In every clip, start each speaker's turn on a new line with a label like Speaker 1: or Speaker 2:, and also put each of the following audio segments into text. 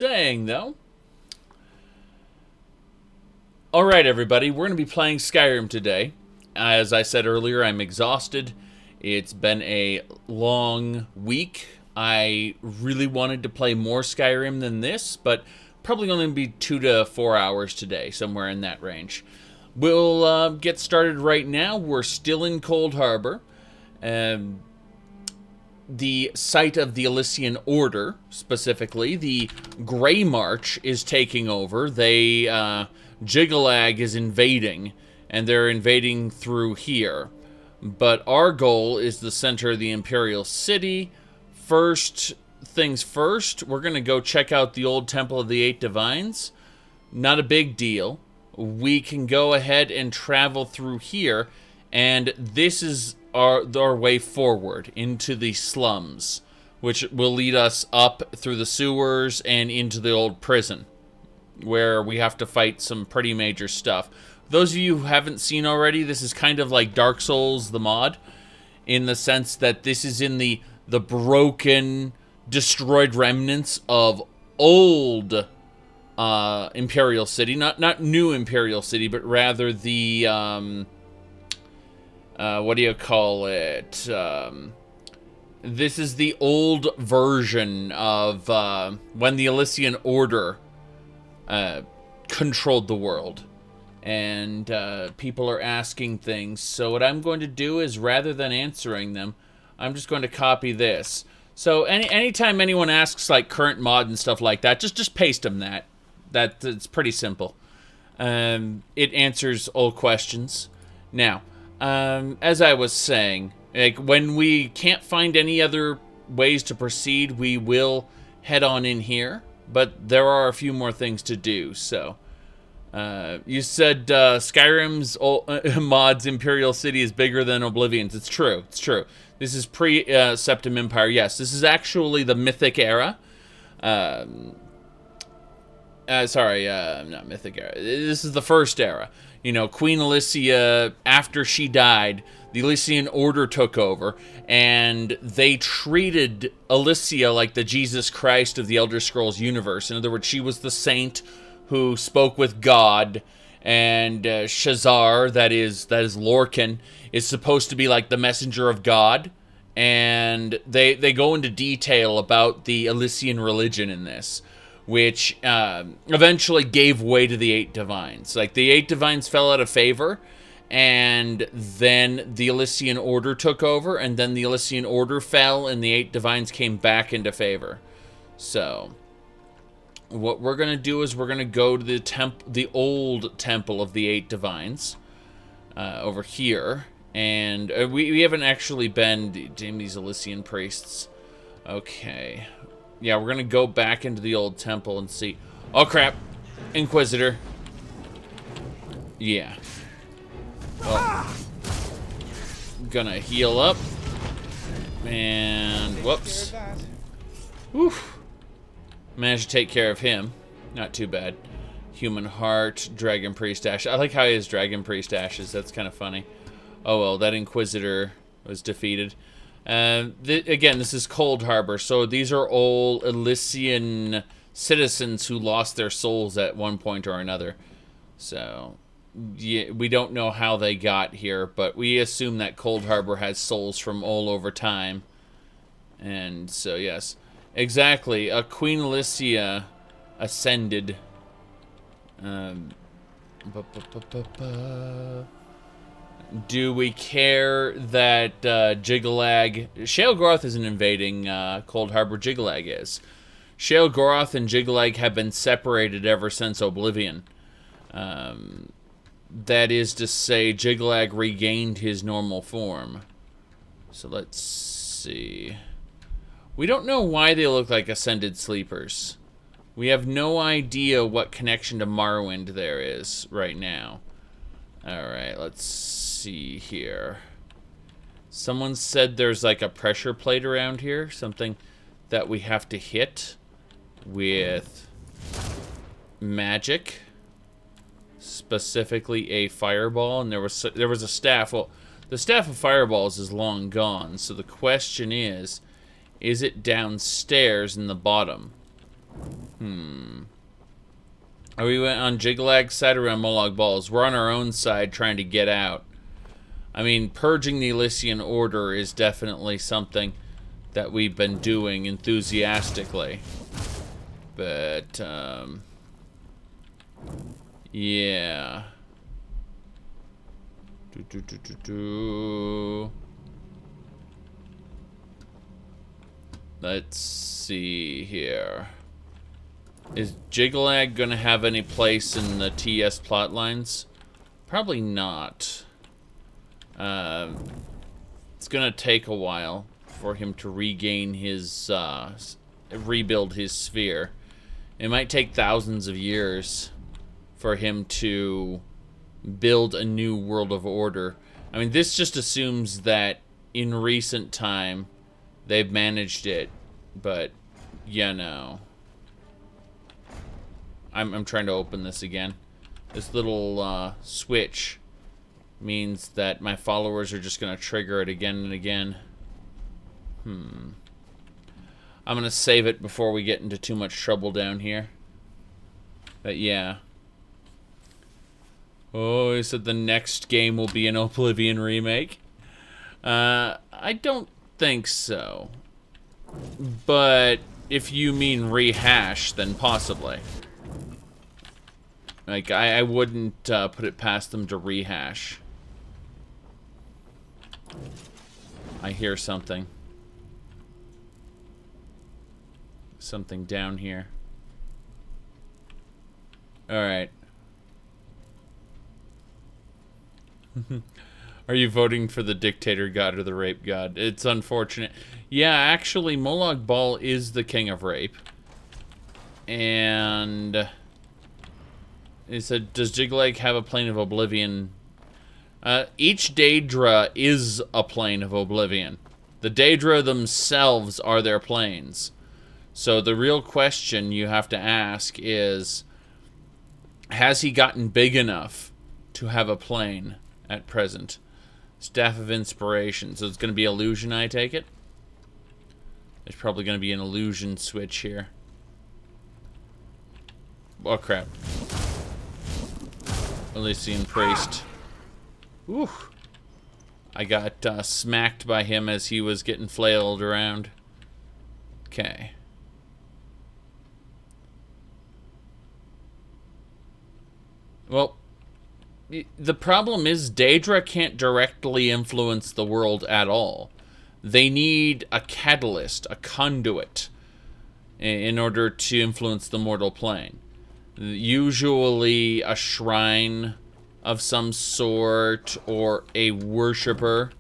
Speaker 1: Saying, though. Alright, everybody, we're going to be playing Skyrim today. As I said earlier, I'm exhausted. It's been a long week. I really wanted to play more Skyrim than this, but probably only be 2 to 4 hours today, somewhere in that range. We'll get started right now. We're still in Coldharbour. The site of the Elysian Order, specifically, the Grey March is taking over. Jiggalag is invading, and they're invading through here. But our goal is the center of the Imperial City. First things first, we're going to go check out the old Temple of the Eight Divines. Not a big deal. We can go ahead and travel through here, and this is our way forward into the slums, which will lead us up through the sewers and into the old prison, where we have to fight some pretty major stuff. Those of you who haven't seen already, this is kind of like Dark Souls, the mod, in the sense that this is in the broken, destroyed remnants of old Imperial City. Not new Imperial City, but rather the what do you call it? This is the old version of when the Elysian Order controlled the world. And people are asking things. So what I'm going to do is, rather than answering them, I'm just going to copy this. So anytime anyone asks, like, current mod and stuff like that, just paste them that. It's pretty simple. It answers all questions. Now, as I was saying, like, when we can't find any other ways to proceed, we will head on in here, but there are a few more things to do. So you said Skyrim's mods Imperial City is bigger than Oblivion's. It's true. This is pre-Septim Empire. Yes, this is actually the Mythic era. Not Mythic era. This is the first era. You know, Queen Elysia, after she died, the Elysian Order took over, and they treated Elysia like the Jesus Christ of the Elder Scrolls universe. In other words, she was the saint who spoke with God, and Shazar, that is Lorcan, is supposed to be like the messenger of God, and they go into detail about the Elysian religion in this, which eventually gave way to the Eight Divines. Like, the Eight Divines fell out of favor, and then the Elysian Order took over, and then the Elysian Order fell, and the Eight Divines came back into favor. So what we're going to do is we're going to go to the old Temple of the Eight Divines over here. And we haven't actually been... Damn these Elysian priests. Okay. Yeah, we're going to go back into the old temple and see... Oh, crap. Inquisitor. Yeah. Oh. Gonna heal up. And... Whoops. Woof. Managed to take care of him. Not too bad. Human heart, Dragon Priest Ashes. I like how he has Dragon Priest Ashes. That's kind of funny. Oh, well, that Inquisitor was defeated. Again, this is Coldharbour, so these are all Elysian citizens who lost their souls at one point or another. So, yeah, we don't know how they got here, but we assume that Coldharbour has souls from all over time. And so, yes, exactly. Queen Elysia ascended. Do we care that Jiggalag... Shealgoroth isn't invading Coldharbour, Jiggalag is. Shealgoroth and Jiggalag have been separated ever since Oblivion. That is to say, Jiggalag regained his normal form. So let's see. We don't know why they look like Ascended Sleepers. We have no idea what connection to Morrowind there is right now. Alright, let's see here. Someone said there's like a pressure plate around here, something that we have to hit with magic, specifically a fireball. And there was a staff. Well, the staff of fireballs is long gone, so the question is it downstairs in the bottom? Are we on Jigalag's side or on Molag Bal's? We're on our own side trying to get out. I mean, purging the Elysian Order is definitely something that we've been doing enthusiastically. But, yeah. Let's see here. Is Jigalag gonna have any place in the TS plotlines? Probably not. It's gonna take a while for him to regain his, rebuild his sphere. It might take thousands of years for him to build a new world of order. I mean, this just assumes that in recent time they've managed it, but yeah, no. I'm trying to open this again. This little switch means that my followers are just gonna trigger it again and again. I'm gonna save it before we get into too much trouble down here. But yeah. Oh, he said the next game will be an Oblivion remake. I don't think so. But if you mean rehash, then possibly. Like, I wouldn't put it past them to rehash. I hear something. Something down here. Alright. Are you voting for the dictator god or the rape god? It's unfortunate. Yeah, actually, Molag Bal is the king of rape. And he said, does Jigalag have a plane of Oblivion? Each Daedra is a plane of Oblivion. The Daedra themselves are their planes. So the real question you have to ask is, has he gotten big enough to have a plane at present? Staff of Inspiration. So it's going to be illusion, I take it? There's probably going to be an illusion switch here. Oh, crap. Elysian Priest. Ooh. I got smacked by him as he was getting flailed around. Okay. Well, the problem is Daedra can't directly influence the world at all. They need a catalyst, a conduit, in order to influence the mortal plane. Usually a shrine of some sort or a worshipper.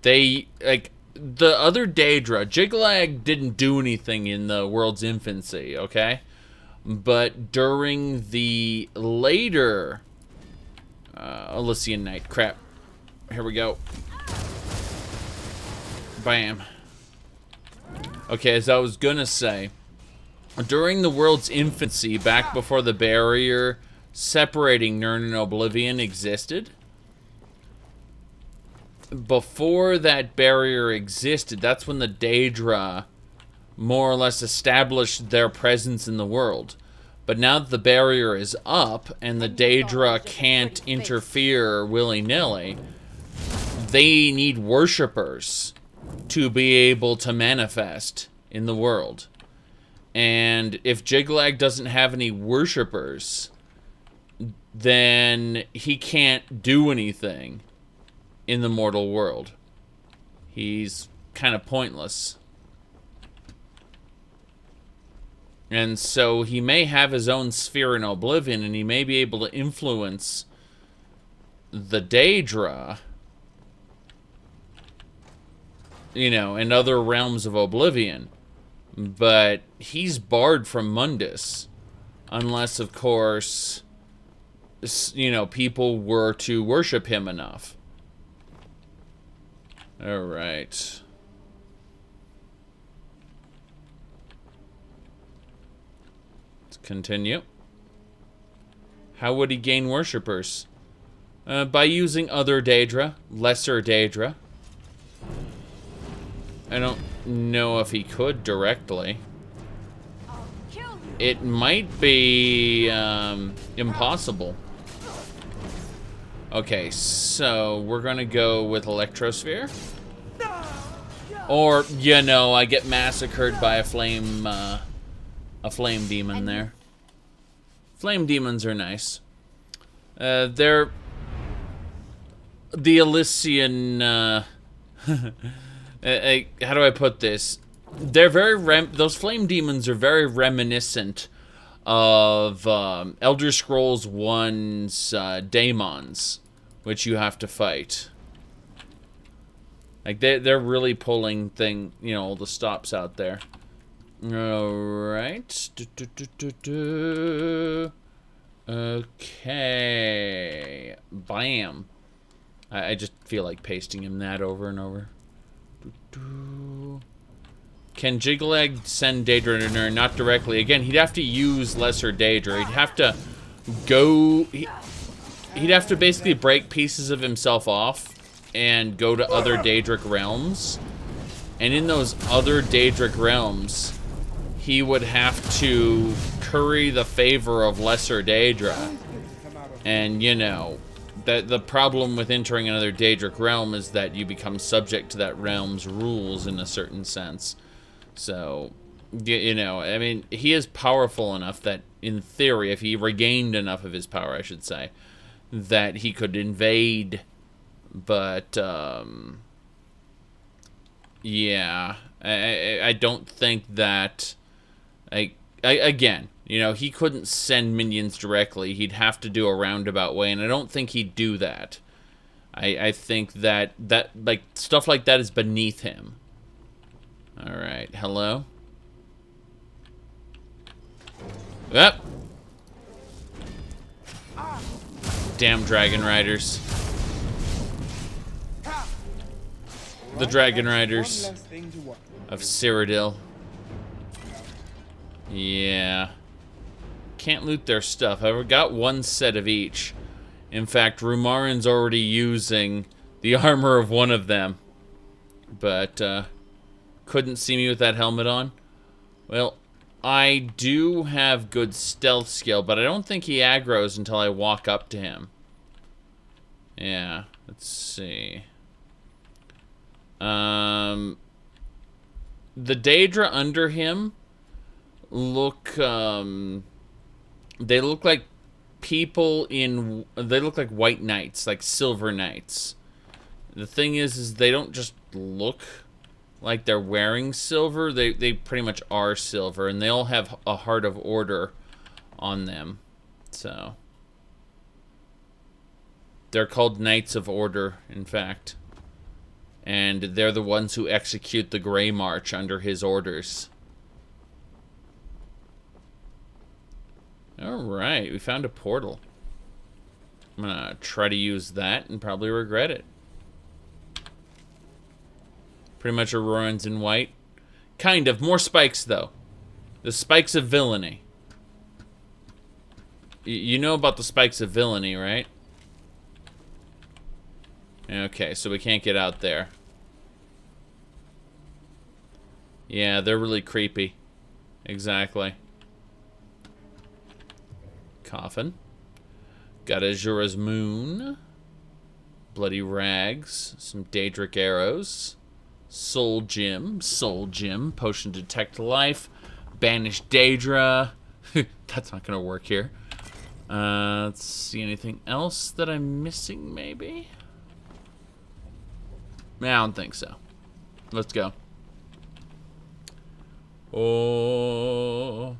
Speaker 1: They, like, the other Daedra, Jigalag didn't do anything in the world's infancy, okay? But during the later Elysian Night, crap. Here we go. Bam. Okay, as I was gonna say, during the world's infancy, back before the barrier separating Nirn and Oblivion existed, before that barrier existed, that's when the Daedra more or less established their presence in the world. But now that the barrier is up and the Daedra can't interfere willy-nilly, they need worshippers to be able to manifest in the world. And if Jigalag doesn't have any worshippers, then he can't do anything in the mortal world. He's kind of pointless. And so he may have his own sphere in Oblivion, and he may be able to influence the Daedra, you know, and other realms of Oblivion. But he's barred from Mundus, unless, of course, you know, people were to worship him enough. Alright. Let's continue. How would he gain worshippers? By using other Daedra, lesser Daedra. I don't know if he could directly.
Speaker 2: I'll kill
Speaker 1: it might be impossible. Okay, so we're gonna go with Electrosphere. Or, you know, I get massacred by a flame demon there. Flame demons are nice. They're the Elysian, how do I put this? They're very those flame demons are very reminiscent of Elder Scrolls 1's daemons, which you have to fight. Like they're really pulling all the stops out there. All right. Okay. Bam. I just feel like pasting him that over and over. Can Jiglag send Daedra? Not directly. Again, he'd have to use Lesser Daedra. He'd have to go... He'd have to basically break pieces of himself off and go to other Daedric realms. And in those other Daedric realms, he would have to curry the favor of Lesser Daedra. And, you know, the problem with entering another Daedric realm is that you become subject to that realm's rules in a certain sense. So, you know, I mean, he is powerful enough that, in theory, if he regained enough of his power, I should say, that he could invade. But, yeah, I don't think that, again, you know, he couldn't send minions directly. He'd have to do a roundabout way, and I don't think he'd do that. I think that like, stuff like that is beneath him. Alright, hello? Yep. Damn Dragon Riders. The Dragon Riders of Cyrodiil. Yeah. Can't loot their stuff. I've got one set of each. In fact, Rumarin's already using the armor of one of them. But, couldn't see me with that helmet on. Well, I do have good stealth skill, but I don't think he aggroes until I walk up to him. Yeah, let's see. The Daedra under him look, they look like people in, they look like white knights, like silver knights. The thing is they don't just look like they're wearing silver, they pretty much are silver, and they all have a Heart of Order on them. So they're called Knights of Order, in fact. And they're the ones who execute the Grey March under his orders. Alright, we found a portal. I'm gonna try to use that and probably regret it. Pretty much Auroran's in white. Kind of. More spikes, though. The spikes of villainy. You know about the spikes of villainy, right? Okay, so we can't get out there. Yeah, they're really creepy. Exactly. Coffin. Got Azura's Moon. Bloody Rags. Some Daedric Arrows. Soul Gem. Potion to Detect Life. Banish Daedra. That's not gonna work here. Let's see, anything else that I'm missing, maybe? I don't think so. Let's go. Oh.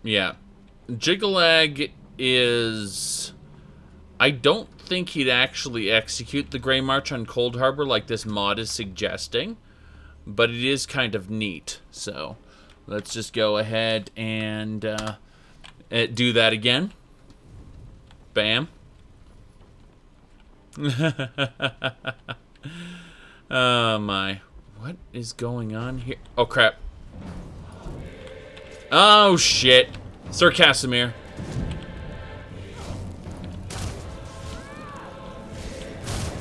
Speaker 1: Yeah. Jiggalag is... I don't think he'd actually execute the Grey March on Coldharbour like this mod is suggesting. But it is kind of neat. So, let's just go ahead and do that again. Bam. Oh my. What is going on here? Oh crap. Oh shit. Sir Casimir.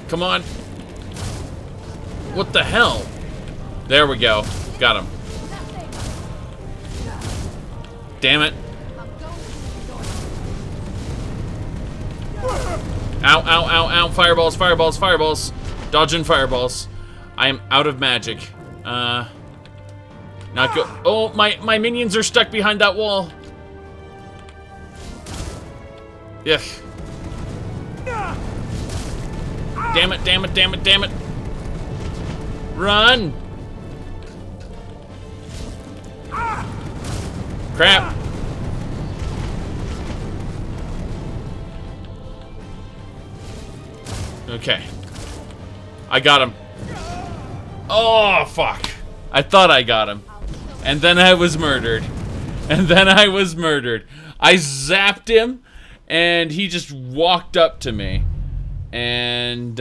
Speaker 1: Come on. What the hell? There we go. Got him. Damn it. Ow, ow, ow, ow. Fireballs, fireballs, fireballs. Dodging fireballs. I am out of magic. Not good. Oh, my minions are stuck behind that wall. Yuck. Damn it, damn it, damn it, damn it. Run! Crap. Okay. I got him. Oh, fuck. I thought I got him. And then I was murdered. And then I was murdered. I zapped him, and he just walked up to me. And,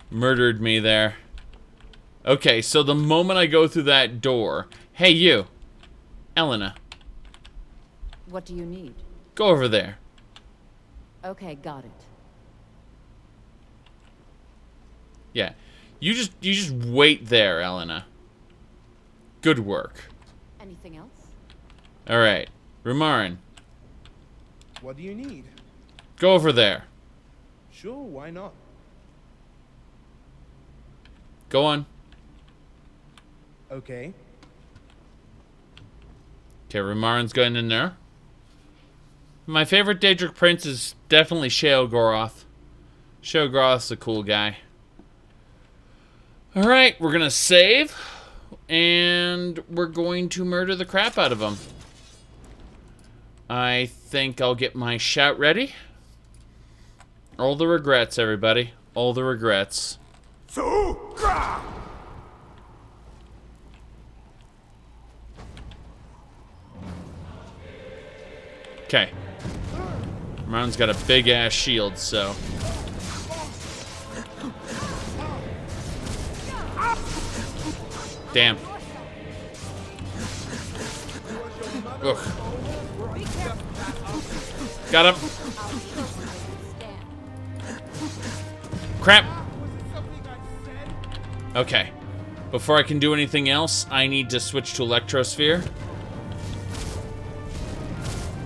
Speaker 1: murdered me there. Okay, so the moment I go through that door... Hey, you. Elena.
Speaker 2: What do you need?
Speaker 1: Go over there.
Speaker 2: Okay, got it.
Speaker 1: Yeah. You just wait there, Elena. Good work.
Speaker 2: Anything else?
Speaker 1: Alright. Rumarin.
Speaker 3: What do you need?
Speaker 1: Go over there.
Speaker 3: Sure, why not?
Speaker 1: Go on.
Speaker 3: Okay.
Speaker 1: Okay, Rumarin's going in there. My favorite Daedric prince is definitely Sheogorath. Sheogorath's a cool guy. Alright, we're gonna save. And we're going to murder the crap out of him. I think I'll get my shout ready. All the regrets, everybody. All the regrets. Okay. Ron's got a big ass shield, so. Damn. Ugh. Got him. Crap. Okay. Before I can do anything else, I need to switch to Electrosphere.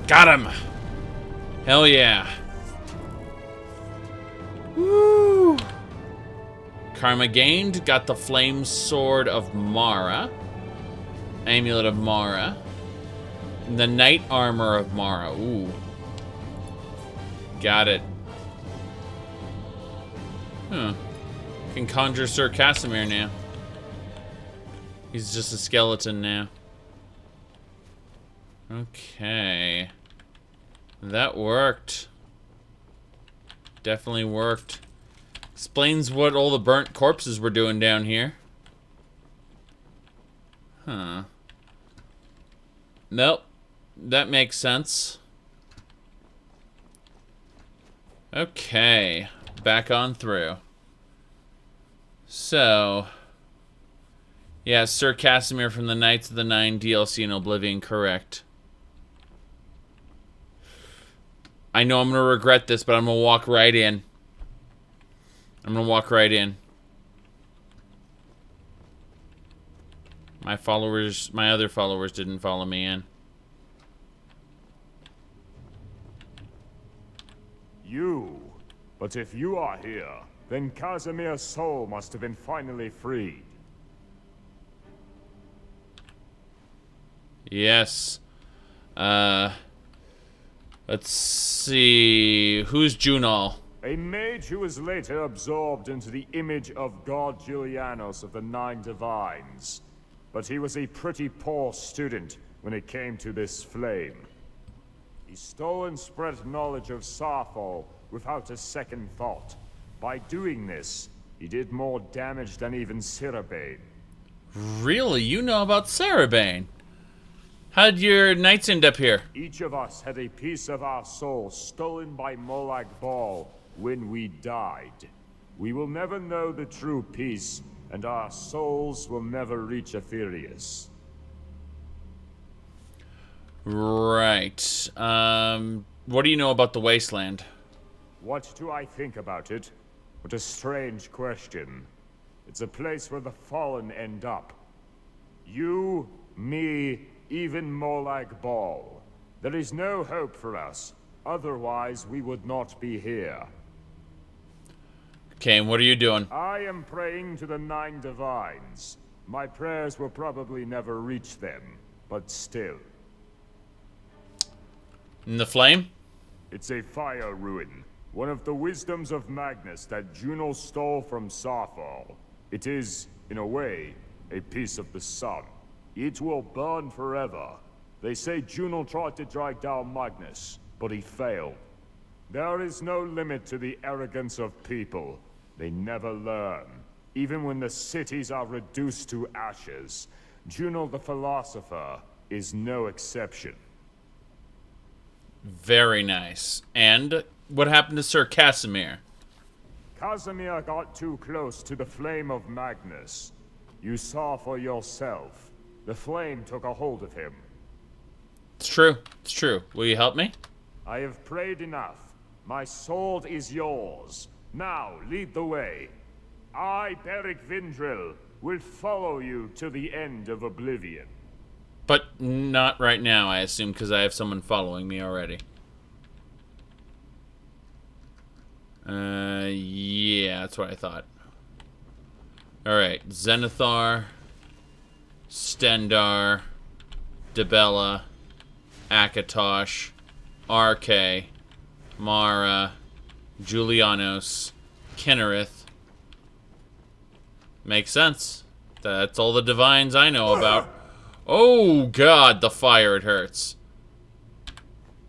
Speaker 1: Got him. Hell yeah. Woo. Karma gained. Got the Flame Sword of Mara. Amulet of Mara. The Knight Armor of Mara. Ooh. Got it. Huh. Can conjure Sir Casimir now. He's just a skeleton now. Okay. That worked. Definitely worked. Explains what all the burnt corpses were doing down here. Huh. Nope. That makes sense. Okay. Back on through. So... yeah, Sir Casimir from the Knights of the Nine DLC in Oblivion, correct. I know I'm going to regret this, but I'm going to walk right in. I'm going to walk right in. My other followers didn't follow me in.
Speaker 4: You. But if you are here, then Casimir's soul must have been finally freed.
Speaker 1: Yes. Let's see. Who's Jhunal?
Speaker 4: A mage who was later absorbed into the image of God Julianos of the Nine Divines. But he was a pretty poor student when it came to this flame. He stole and spread knowledge of Sappho without a second thought. By doing this, he did more damage than even Cerebane.
Speaker 1: Really? You know about Cerebane? How'd your knights end up here?
Speaker 4: Each of us had a piece of our soul stolen by Molag Bal when we died. We will never know the true peace, and our souls will never reach Aetherius.
Speaker 1: Right. What do you know about the Wasteland?
Speaker 4: What do I think about it? What a strange question. It's a place where the fallen end up. You, me, even more like Baal. There is no hope for us. Otherwise, we would not be here.
Speaker 1: Okay, and what are you doing?
Speaker 4: I am praying to the 9 divines. My prayers will probably never reach them, but still.
Speaker 1: In the flame?
Speaker 4: It's a fire ruin. One of the wisdoms of Magnus that Jhunal stole from Sarthal. It is, in a way, a piece of the sun. It will burn forever. They say Jhunal tried to drag down Magnus, but he failed. There is no limit to the arrogance of people. They never learn. Even when the cities are reduced to ashes, Jhunal the philosopher is no exception.
Speaker 1: Very nice. And what happened to Sir Casimir?
Speaker 4: Casimir got too close to the flame of Magnus. You saw for yourself. The flame took a hold of him.
Speaker 1: It's true. It's true. Will you help me?
Speaker 4: I have prayed enough. My sword is yours. Now, lead the way. I, Beric Vindril, will follow you to the end of Oblivion.
Speaker 1: But not right now, I assume, because I have someone following me already. Yeah, that's what I thought. Alright, Zenithar, Stendar, Dibella, Akatosh, RK, Mara, Julianos, Kinnereth. Makes sense. That's all the divines I know about. Oh god, the fire, it hurts.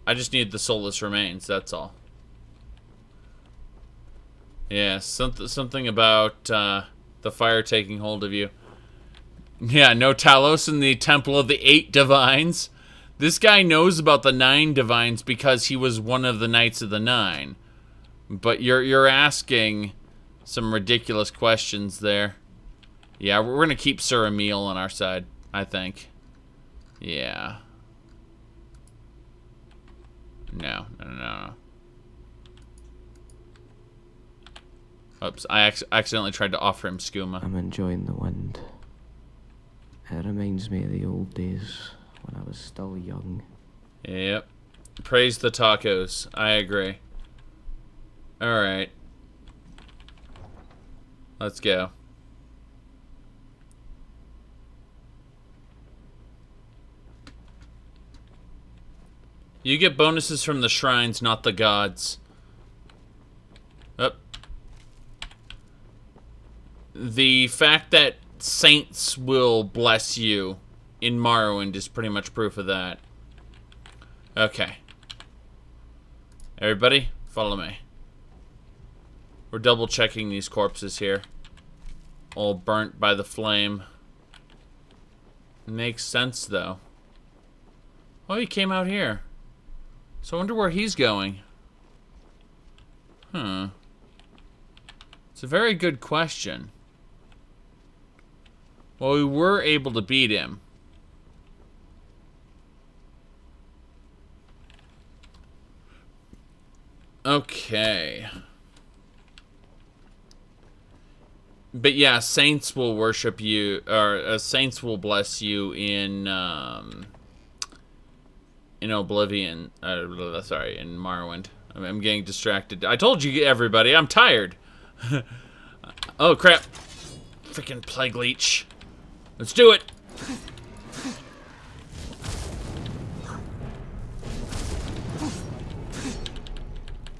Speaker 1: I just need the soulless remains, that's all. Yeah, something about the fire taking hold of you. Yeah, no Talos in the Temple of the 8 Divines. This guy knows about the 9 Divines because he was one of the Knights of the 9. But you're asking some ridiculous questions there. Yeah, we're gonna keep Sir Emil on our side, I think. Yeah. No. Oops, I accidentally tried to offer him skooma.
Speaker 5: I'm enjoying the wind. It reminds me of the old days when I was still young.
Speaker 1: Yep. Praise the tacos. I agree. Alright. Let's go. You get bonuses from the shrines, not the gods. Up. The fact that saints will bless you in Morrowind is pretty much proof of that. Okay. Everybody, follow me. We're double checking these corpses here. All burnt by the flame. Makes sense, though. Oh, he came out here. So I wonder where he's going. Huh. It's a very good question. Well, we were able to beat him. Okay. But yeah, saints will worship you, or saints will bless you in Oblivion. Sorry, in Morrowind. I'm getting distracted. I told you, everybody, I'm tired. Oh, crap. Freaking Plague Leech. Let's do it.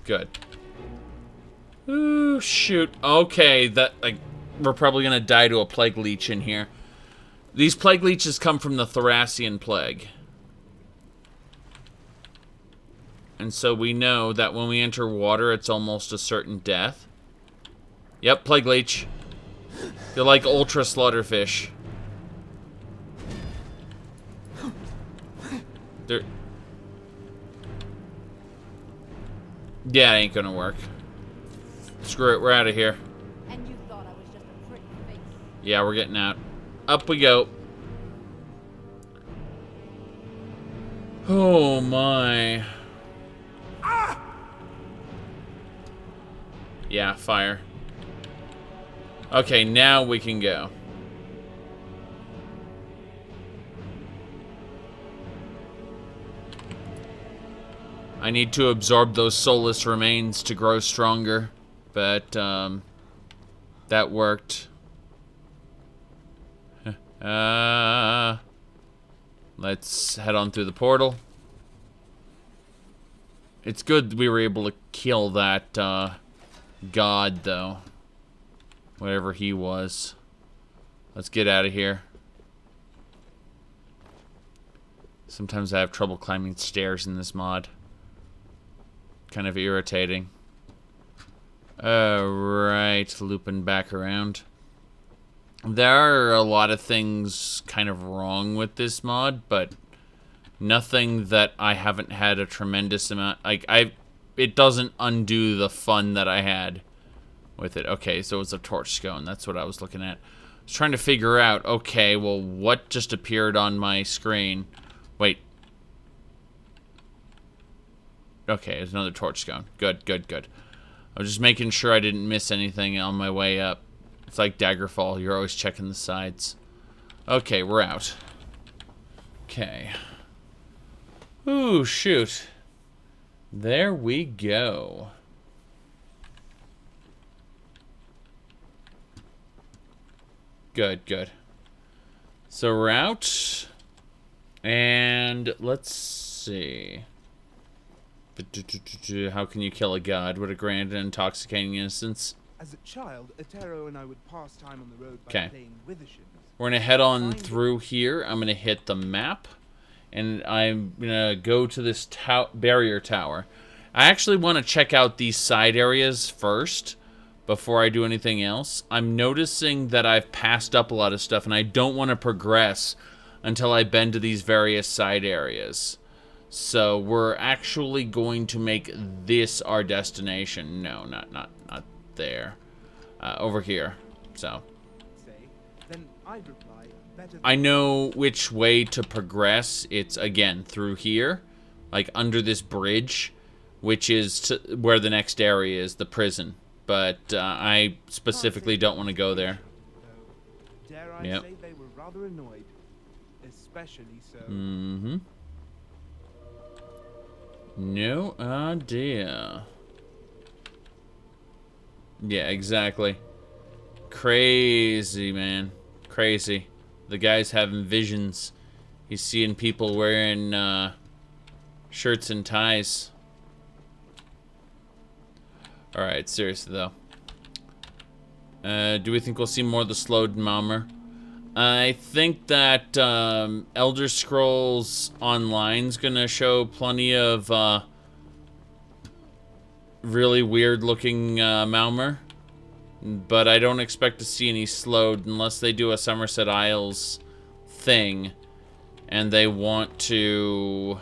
Speaker 1: Good. Ooh, shoot. Okay, that, like, we're probably gonna die to a Plague Leech in here. These Plague Leeches come from the Thracian Plague. And so we know that when we enter water, it's almost a certain death. Yep, Plague Leech. They're like ultra slaughterfish. They're... Yeah, it ain't gonna work. Screw it, we're out of here.
Speaker 2: And you thought I was just a pretty face.
Speaker 1: Yeah, we're getting out. Up we go. Oh my. Yeah, fire. Okay, now we can go. I need to absorb those soulless remains to grow stronger, but that worked. Let's head on through the portal. It's good we were able to kill that god, though. Whatever he was. Let's get out of here. Sometimes I have trouble climbing stairs in this mod. Kind of irritating. Alright, looping back around. There are a lot of things kind of wrong with this mod, but nothing that I haven't had a tremendous amount... it doesn't undo the fun that I had with it. Okay, so it's a torch scone. That's what I was looking at. I was trying to figure out, okay, well, what just appeared on my screen? Wait. Okay, there's another torch scone. Good, good, good. I was just making sure I didn't miss anything on my way up. It's like Daggerfall. You're always checking the sides. Okay, we're out. Okay. Ooh, shoot. There we go. Good, good. So we're out. And let's see. How can you kill a god? What a grand and intoxicating innocence.
Speaker 3: As a child, Atero and I would pass time on the road by
Speaker 1: Okay.
Speaker 3: playing withershins.
Speaker 1: We're gonna head on through here. I'm gonna hit the map. And I'm gonna go to this barrier tower. I actually want to check out these side areas first before I do anything else. I'm noticing that I've passed up a lot of stuff, and I don't want to progress until I've been to these various side areas. So we're actually going to make this our destination. No, not there. Over here. So
Speaker 3: Then I'd reply, better
Speaker 1: I know which way to progress. It's, again, through here. Like, under this bridge. Which is where the next area is, the prison. But I specifically don't want to go there.
Speaker 3: Dare I
Speaker 1: Yep.
Speaker 3: say they were rather annoyed. Especially so.
Speaker 1: Mm-hmm. No idea. Yeah, exactly. Crazy, man. Crazy. The guy's having visions. He's seeing people wearing shirts and ties. Alright, seriously though. Do we think we'll see more of the slowed Malmer? I think that Elder Scrolls Online's gonna show plenty of really weird looking Malmer. But I don't expect to see any slowed unless they do a Somerset Isles thing. And they want to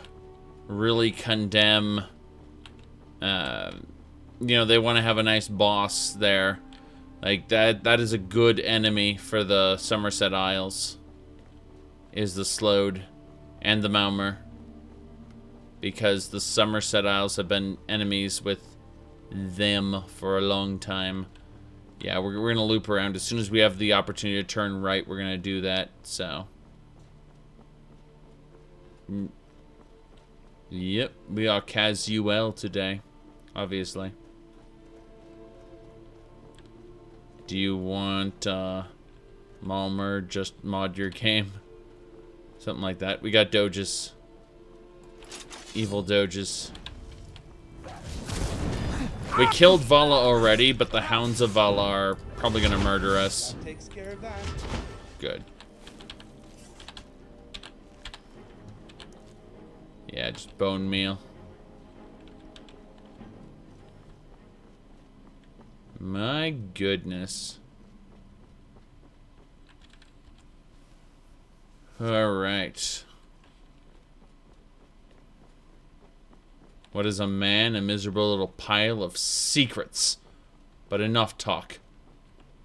Speaker 1: really condemn... you know, they want to have a nice boss there. Like, that is a good enemy for the Somerset Isles. Is the Slowed and the Malmer. Because the Somerset Isles have been enemies with them for a long time. Yeah, we're going to loop around. As soon as we have the opportunity to turn right, we're going to do that, so. Yep, we are casual today, obviously. Do you want Malmer just mod your game? Something like that. We got doges. Evil doges. We killed Vala already, but the Hounds of Vala are probably gonna murder us.
Speaker 3: That takes care of that.
Speaker 1: Good. Yeah, just bone meal. My goodness. Alright. What is a man? A miserable little pile of secrets. But enough talk.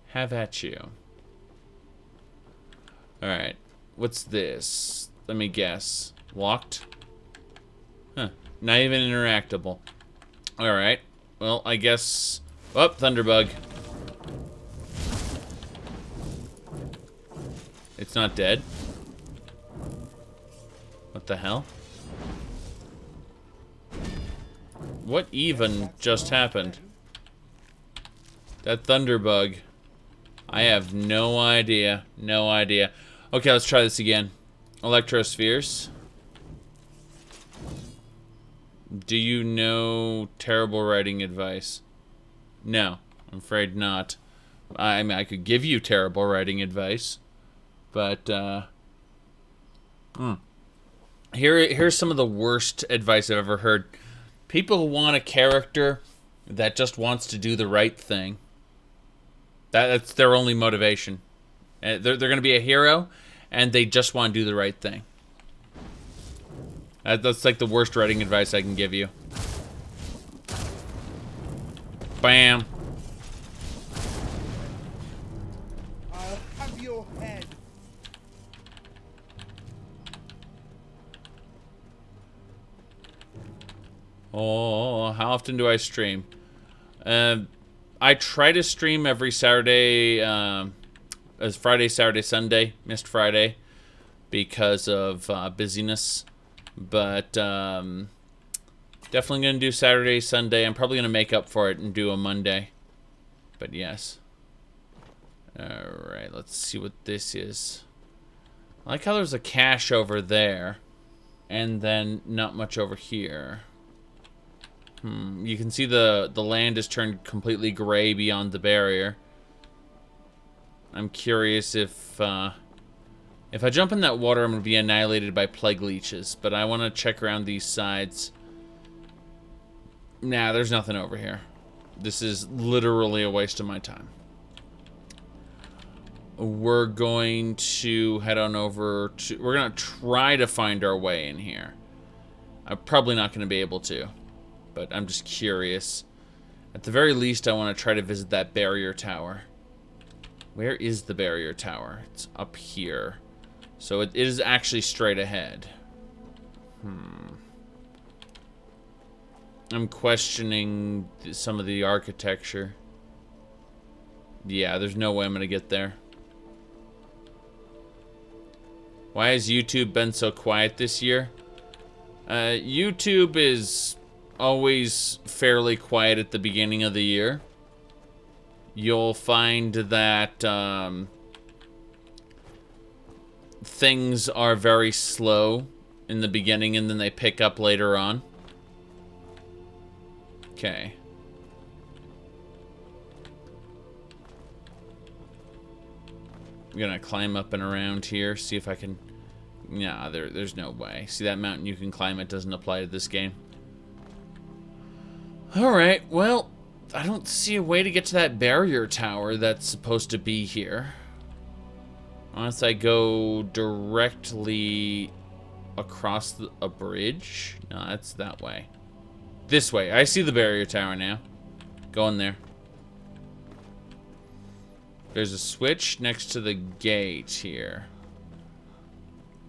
Speaker 1: Have at you. Alright. What's this? Let me guess. Locked? Huh. Not even interactable. Alright. Well, I guess... Oh, Thunderbug. It's not dead. What the hell? What even just happened? That thunderbug. I have no idea. No idea. Okay, let's try this again. Electrospheres. Do you know terrible writing advice? No, I'm afraid not. I mean, I could give you terrible writing advice, but here's some of the worst advice I've ever heard. People who want a character that just wants to do the right thing. That's their only motivation. They're going to be a hero, and they just want to do the right thing. That's like the worst writing advice I can give you. Bam.
Speaker 3: I'll have your head.
Speaker 1: Oh, how often do I stream? I try to stream every Saturday, as Friday, Saturday, Sunday. Missed Friday because of busyness. But definitely going to do Saturday, Sunday. I'm probably going to make up for it and do a Monday. But yes. Alright, let's see what this is. I like how there's a cache over there. And then not much over here. You can see the land is turned completely gray beyond the barrier. I'm curious if I jump in that water, I'm going to be annihilated by plague leeches. But I want to check around these sides. Nah, there's nothing over here. This is literally a waste of my time. We're going to head on over to... We're going to try to find our way in here. I'm probably not going to be able to. But I'm just curious. At the very least, I want to try to visit that barrier tower. Where is the barrier tower? It's up here. So it is actually straight ahead. I'm questioning some of the architecture. Yeah, there's no way I'm going to get there. Why has YouTube been so quiet this year? YouTube is always fairly quiet at the beginning of the year. You'll find that things are very slow in the beginning and then they pick up later on. Okay. I'm gonna climb up and around here, see if I can... Nah, there's no way. See that mountain you can climb? It doesn't apply to this game. Alright, well, I don't see a way to get to that barrier tower that's supposed to be here. Unless I go directly across a bridge? No, that's that way. This way. I see the barrier tower now. Go in there. There's a switch next to the gate here.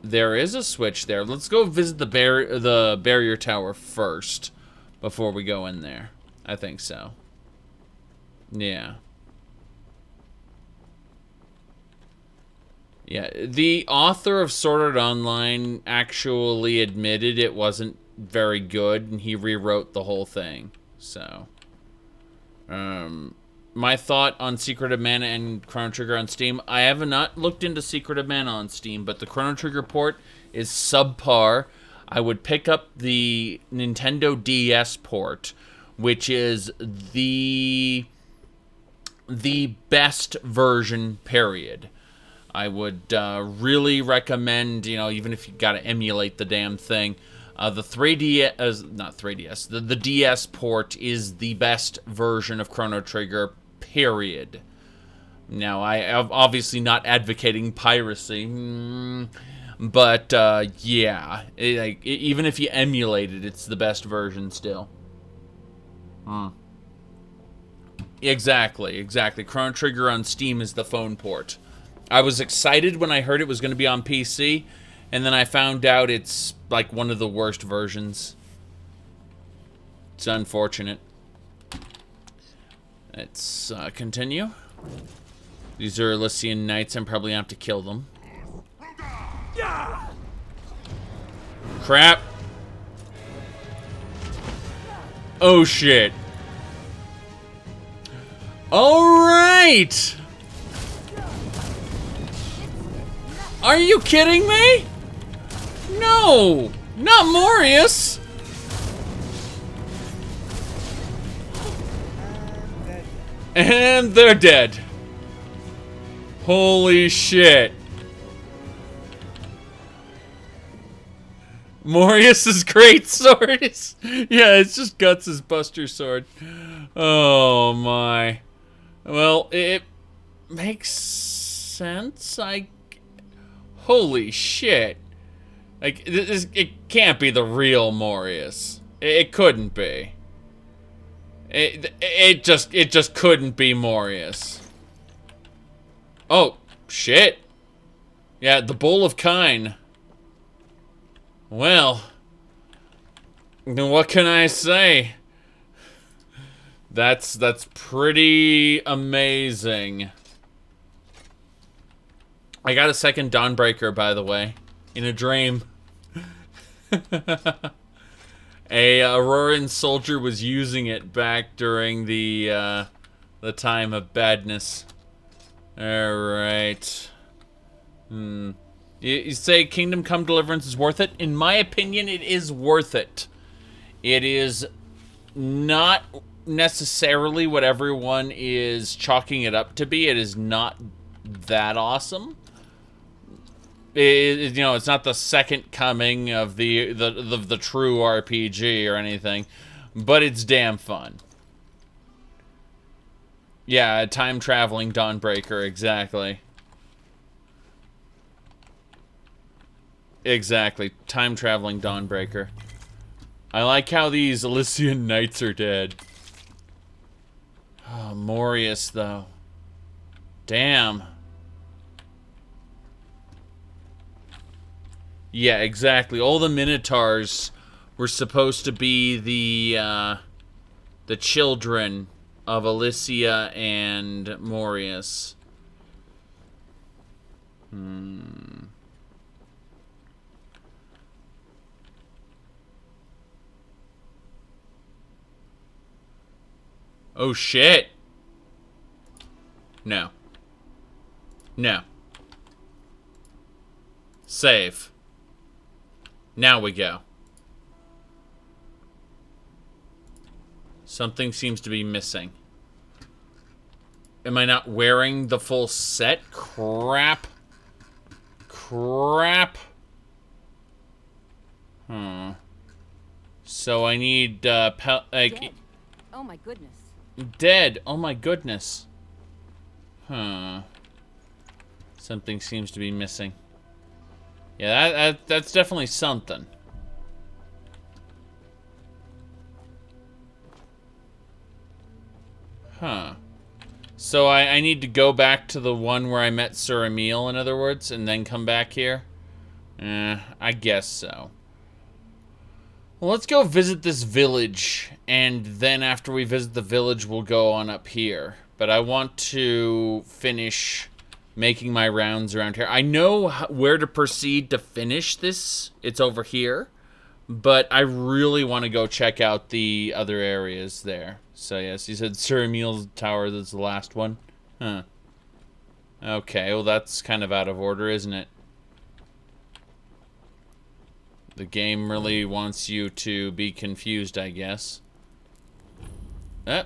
Speaker 1: There is a switch there. Let's go visit the barrier tower first before we go in there. I think so. Yeah. Yeah, the author of Sword Art Online actually admitted it wasn't very good, and he rewrote the whole thing. So, my thought on Secret of Mana and Chrono Trigger on Steam, I have not looked into Secret of Mana on Steam, but the Chrono Trigger port is subpar. I would pick up the Nintendo DS port, which is the best version, period. I would really recommend, you know, even if you got to emulate the damn thing, the 3DS, not 3DS, the DS port is the best version of Chrono Trigger, period. Now, I am obviously not advocating piracy, but yeah, even if you emulate it, it's the best version still. Exactly. Chrono Trigger on Steam is the phone port. I was excited when I heard it was going to be on PC, and then I found out it's like one of the worst versions. It's unfortunate. Let's continue. These are Elysian Knights. I'm probably going to have to kill them. Crap. Oh, shit. Alright! Are you kidding me? No! Not Morihaus! And they're dead. Holy shit. Morihaus's great sword is... Yeah, it's just Guts' Buster sword. Oh my. Well, it makes sense. Holy shit. Like, it can't be the real Morihaus. It couldn't be. It just couldn't be Morihaus. Oh, shit. Yeah, the Bowl of Kyne. Well, then what can I say? That's pretty amazing. I got a second Dawnbreaker, by the way, in a dream. A Auroran soldier was using it back during the time of badness. Alright. You say Kingdom Come Deliverance is worth it? In my opinion, it is worth it. It is not necessarily what everyone is chalking it up to be. It is not that awesome. You know, it's not the second coming of the true RPG or anything, but it's damn fun. Yeah, a time-traveling Dawnbreaker, exactly. Exactly, time-traveling Dawnbreaker. I like how these Elysian Knights are dead. Oh, Morihaus, though. Damn. Yeah, exactly. All the Minotaurs were supposed to be the children of Elysia and Morihaus. Oh, shit. No. No. Save. Now we go. Something seems to be missing. Am I not wearing the full set? Crap. Crap. So I need,
Speaker 2: Dead. Oh my goodness.
Speaker 1: Dead. Oh my goodness. Something seems to be missing. Yeah, that's definitely something. So I need to go back to the one where I met Sir Emil, in other words, and then come back here? I guess so. Well, let's go visit this village, and then after we visit the village, we'll go on up here. But I want to finish making my rounds around here. I know where to proceed to finish this. It's over here. But I really want to go check out the other areas there. So yes, you said Sir Emil's Tower, that's the last one. Huh. Okay, well that's kind of out of order, isn't it? The game really wants you to be confused, I guess.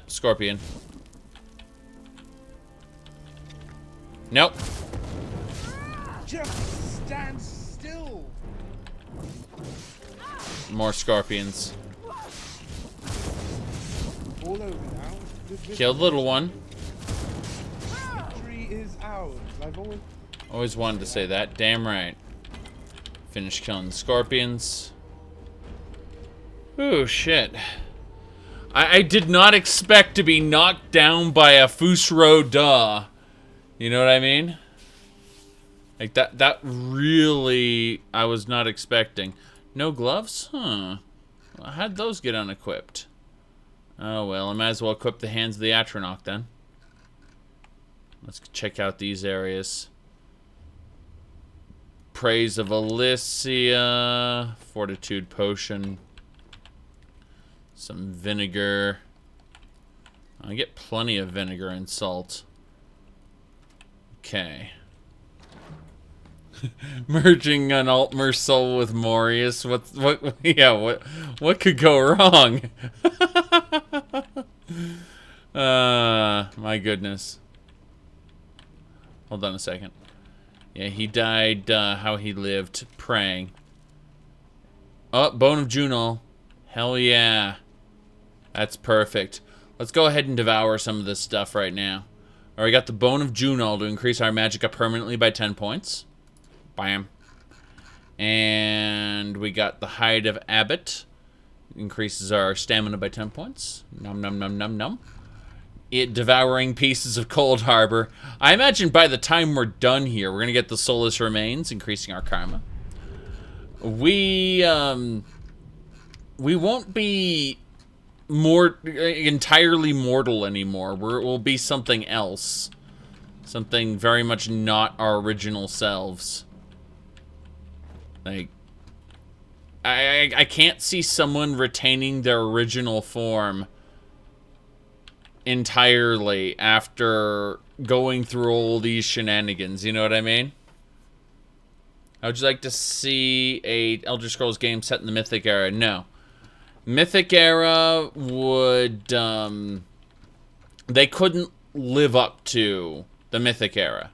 Speaker 1: Scorpion. Nope.
Speaker 3: Just stand still.
Speaker 1: More scorpions.
Speaker 3: All over now.
Speaker 1: Killed the little one.
Speaker 3: Victory is ours. I've
Speaker 1: Always wanted to say that. Damn right. Finish killing the scorpions. Ooh, shit. I did not expect to be knocked down by a Fusro Da. You know what I mean? Like, that really, I was not expecting. No gloves? Huh. Well, how'd those get unequipped? Oh, well, I might as well equip the Hands of the Atronach, then. Let's check out these areas. Praise of Elysia. Fortitude Potion. Some vinegar. I get plenty of vinegar and salt. Okay. Merging an Aldmeri soul with Morihaus. What could go wrong? My goodness. Hold on a second. Yeah, he died how he lived, praying. Oh, Bone of Jhunal. Hell yeah. That's perfect. Let's go ahead and devour some of this stuff right now. Alright, we got the Bone of Jhunal to increase our magicka permanently by 10 points. Bam. And we got the Hide of Abbot. Increases our stamina by 10 points. Num num num num num. It devouring pieces of Coldharbour. I imagine by the time we're done here, we're gonna get the Soulless Remains, increasing our karma. We won't be entirely mortal anymore. We'll be something else. Something very much not our original selves. Like, I can't see someone retaining their original form entirely after going through all these shenanigans, you know what I mean? How would you like to see a Elder Scrolls game set in the Mythic Era? No. Mythic Era would, they couldn't live up to the Mythic Era.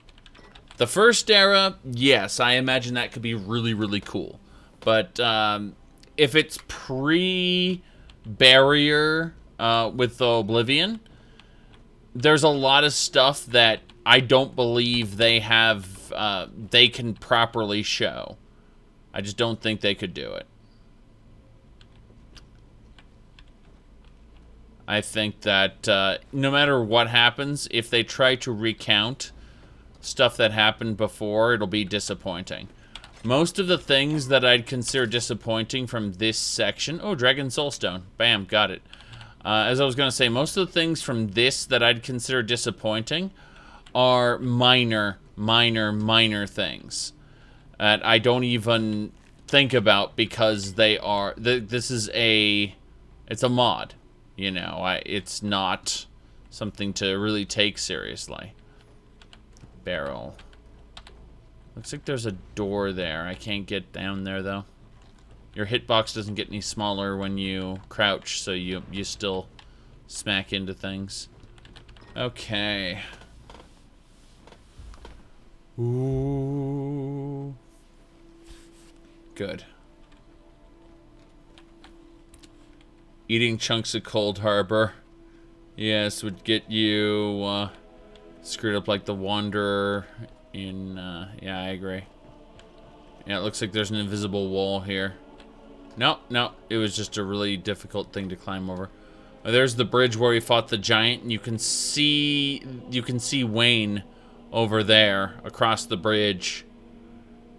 Speaker 1: The First Era, yes, I imagine that could be really, really cool. But, if it's pre-barrier, with the Oblivion, there's a lot of stuff that I don't believe they have, they can properly show. I just don't think they could do it. I think that no matter what happens, if they try to recount stuff that happened before, it'll be disappointing. Most of the things that I'd consider disappointing from this section... Oh, Dragon Soulstone. Bam, got it. As I was going to say, most of the things from this that I'd consider disappointing are minor things that I don't even think about because they are... This is a... It's a mod. You know, it's not something to really take seriously. Barrel. Looks like there's a door there. I can't get down there, though. Your hitbox doesn't get any smaller when you crouch, so you still smack into things. Okay. Ooh. Good. Eating chunks of Coldharbour. Yes, would get you screwed up like the Wanderer in... yeah, I agree. Yeah, it looks like there's an invisible wall here. No, it was just a really difficult thing to climb over. Oh, there's the bridge where we fought the giant, and you can see Wayne over there across the bridge.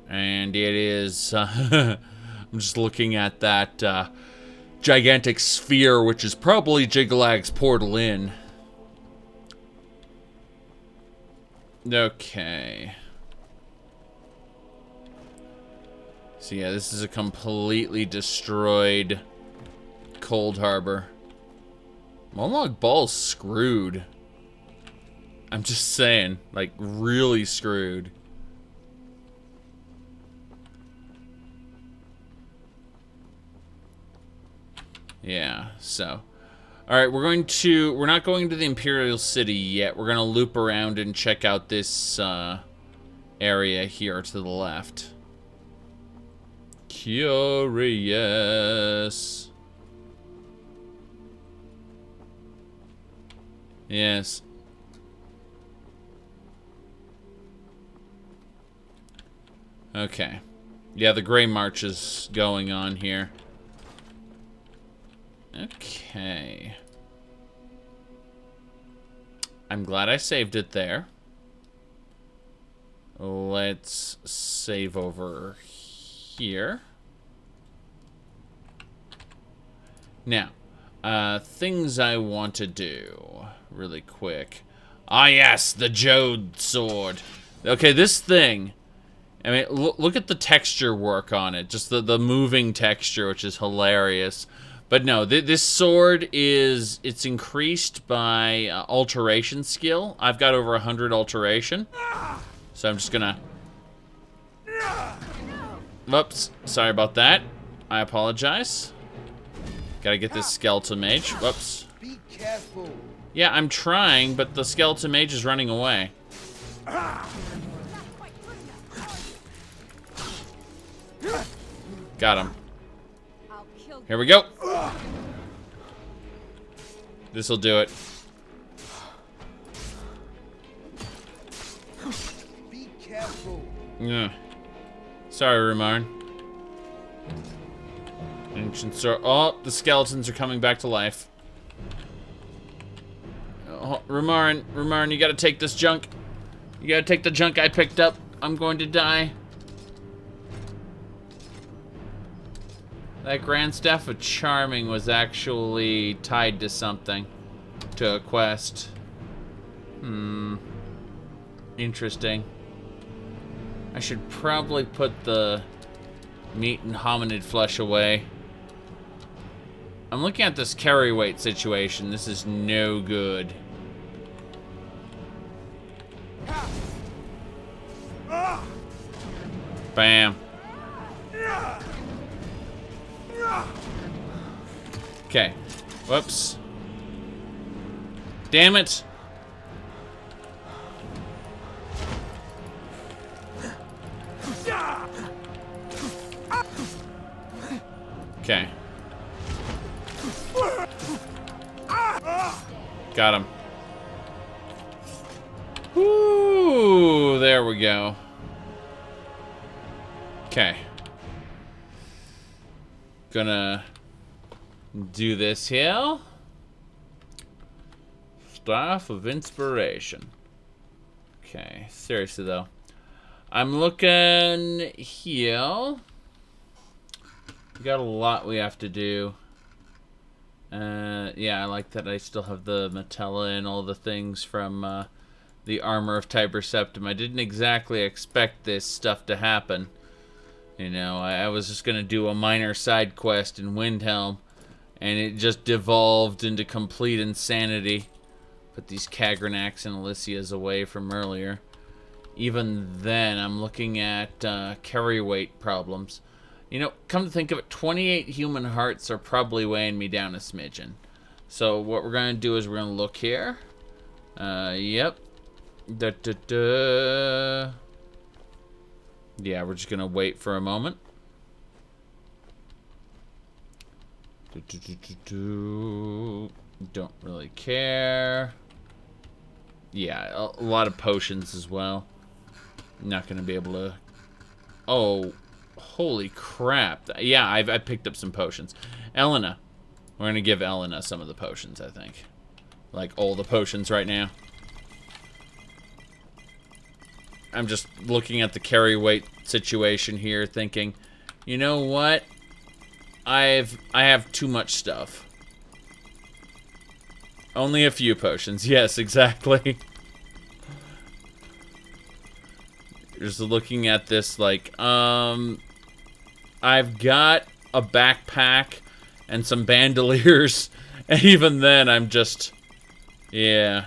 Speaker 1: And it is... I'm just looking at that... gigantic sphere, which is probably Jiggalag's portal in. Okay. So yeah, this is a completely destroyed Coldharbour. Monologue Ball's screwed. I'm just saying, like, really screwed. Yeah, so. Alright, we're not going to the Imperial City yet. We're gonna loop around and check out this, area here to the left. Curious. Yes. Okay. Yeah, the Grey March is going on here. Okay. I'm glad I saved it there. Let's save over here. Now, things I want to do really quick. Ah, yes, the Jode sword. Okay, this thing. I mean, look at the texture work on it. Just the moving texture, which is hilarious. But no, this sword it's increased by alteration skill. I've got over 100 alteration. So I'm just gonna... Whoops, sorry about that. I apologize. Gotta get this skeleton mage. Whoops.
Speaker 3: Be careful.
Speaker 1: Yeah, I'm trying, but the skeleton mage is running away. Got him. Here we go. This'll do it.
Speaker 3: Be careful.
Speaker 1: Yeah. Sorry, Rumarn. Ancient sword. Oh, the skeletons are coming back to life. Oh, Rumarn, you gotta take this junk. You gotta take the junk I picked up. I'm going to die. That Grand Staff of Charming was actually tied to something. To a quest. Interesting. I should probably put the meat and hominid flesh away. I'm looking at this carry weight situation. This is no good. Bam. Okay. Whoops. Damn it. Okay. Got him. Ooh, there we go. Okay. Gonna do this here. Staff of Inspiration. Okay, seriously though. I'm looking here. We got a lot we have to do. Yeah, I like that I still have the Metella and all the things from the Armor of Tiber Septim. I didn't exactly expect this stuff to happen. You know, I was just gonna do a minor side quest in Windhelm, and it just devolved into complete insanity. Put these Kagranaks and Alyssias away from earlier. Even then, I'm looking at carry weight problems. You know, come to think of it, 28 human hearts are probably weighing me down a smidgen. So what we're gonna do is we're gonna look here. Yep. Yeah, we're just gonna wait for a moment. Don't really care. Yeah, a lot of potions as well. Not gonna be able to... Oh, holy crap. Yeah, I picked up some potions. Elena. We're gonna give Elena some of the potions, I think. Like, all the potions right now. I'm just looking at the carry weight situation here, thinking, you know what? I have too much stuff. Only a few potions. Yes, exactly. Just looking at this, like, I've got a backpack and some bandoliers, and even then, I'm just, yeah.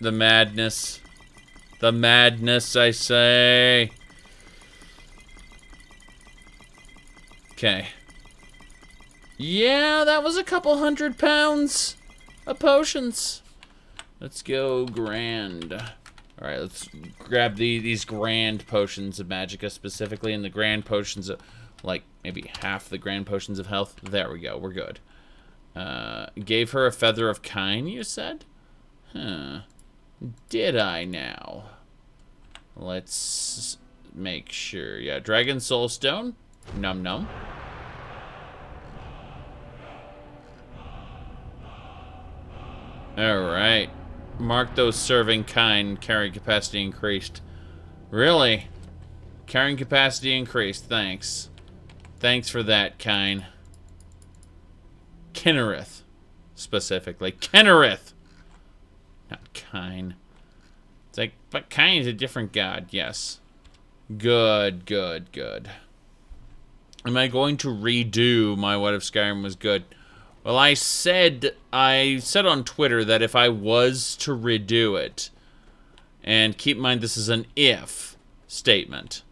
Speaker 1: The madness. The madness, I say. Okay. Yeah, that was a couple £100 of potions. Let's go grand. Alright, let's grab these grand potions of magicka specifically, and the grand potions of, like, maybe half the grand potions of health. There we go, we're good. Gave her a feather of Kyne, you said? Huh. Did I now? Let's make sure. Yeah, Dragon Soul Stone. Num num. Alright. Mark those serving Kyne. Carrying capacity increased. Really? Carrying capacity increased. Thanks. Thanks for that, Kyne. Kinnereth. Specifically. Kinnereth! Not Kyne. It's like, but Kyne is a different god. Yes. Good, good, good. Am I going to redo my What If Skyrim Was Good? Well, I said on Twitter that if I was to redo it, and keep in mind this is an if statement,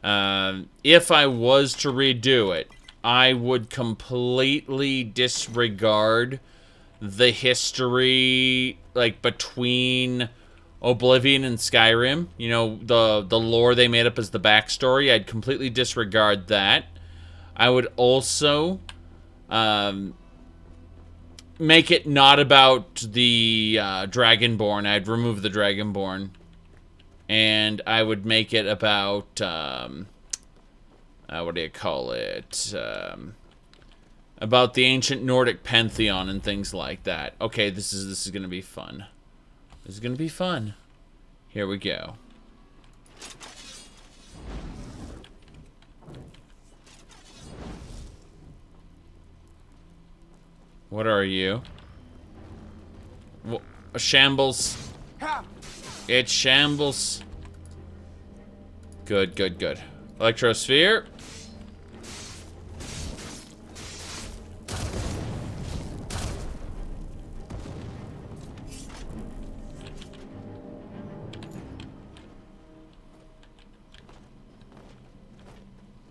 Speaker 1: if I was to redo it, I would completely disregard the history, like, between Oblivion and Skyrim. You know, the lore they made up as the backstory. I'd completely disregard that. I would also make it not about the Dragonborn. I'd remove the Dragonborn. And I would make it about, what do you call it? About the ancient Nordic pantheon and things like that. Okay, this is going to be fun. This is going to be fun. Here we go. What are you? A shambles. It's shambles. Good, good, good. Electrosphere.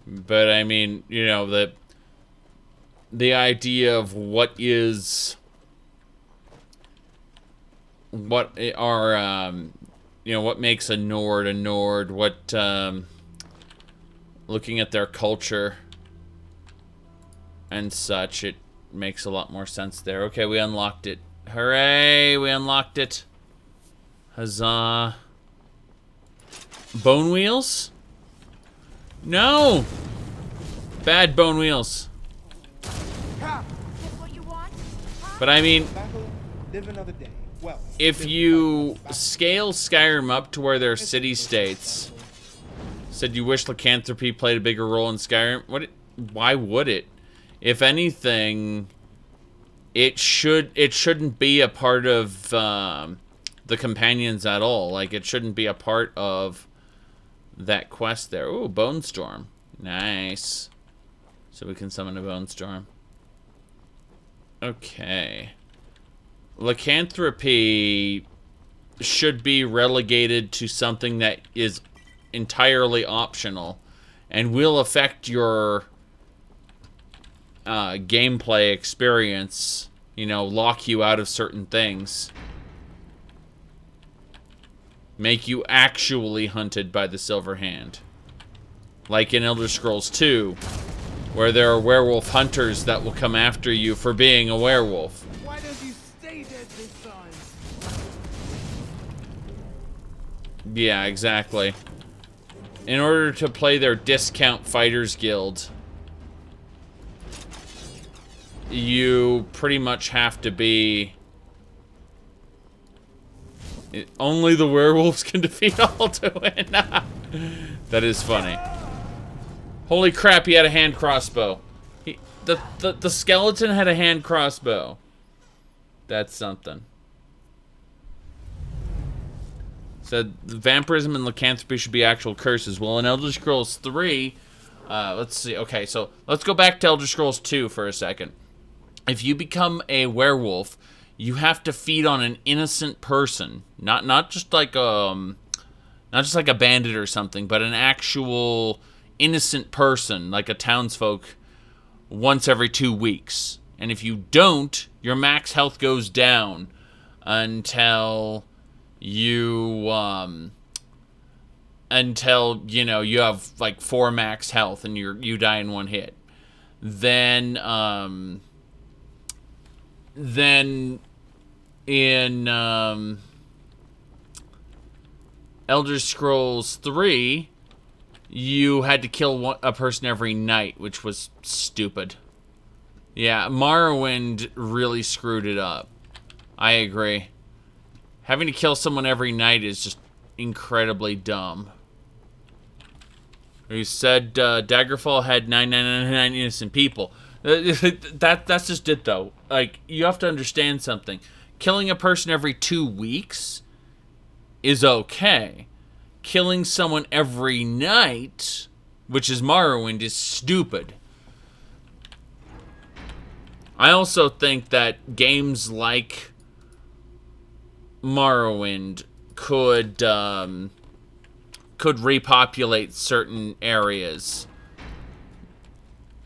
Speaker 1: But I mean, you know, the idea of what are, you know, what makes a Nord, what, looking at their culture and such, it makes a lot more sense there. Okay, we unlocked it. Hooray, we unlocked it. Huzzah. Bone wheels? No! Bad bone wheels. But I mean, if you scale Skyrim up to where there are city-states, said you wish lycanthropy played a bigger role in Skyrim, why would it? If anything, it shouldn't be a part of the companions at all. Like, it shouldn't be a part of that quest there. Ooh, Bone Storm. Nice. So we can summon a Bone Storm. Okay. Lycanthropy should be relegated to something that is entirely optional and will affect your gameplay experience, you know, lock you out of certain things. Make you actually hunted by the Silver Hand. Like in Elder Scrolls 2, where there are werewolf hunters that will come after you for being a werewolf.
Speaker 3: Why don't you stay dead this time?
Speaker 1: Yeah, exactly. In order to play their discount fighters guild, you pretty much have to be... Only the werewolves can defeat Alduin. That is funny. Holy crap, he had a hand crossbow. The skeleton had a hand crossbow. That's something. Said vampirism and lycanthropy should be actual curses. Well, in Elder Scrolls 3, let's see. Okay, so let's go back to Elder Scrolls 2 for a second. If you become a werewolf, you have to feed on an innocent person, not just like a bandit or something, but an actual innocent person, like a townsfolk, once every 2 weeks. And if you don't, your max health goes down until you you have like 4 max health and you die in 1 hit. Then in Elder Scrolls 3, you had to kill a person every night, which was stupid. Yeah, Morrowind really screwed it up. I agree. Having to kill someone every night is just incredibly dumb. He said Daggerfall had 999 innocent people. That's just it, though. Like, you have to understand something. Killing a person every 2 weeks is okay. Killing someone every night which is Morrowind, is stupid. I also think that games like Morrowind could repopulate certain areas.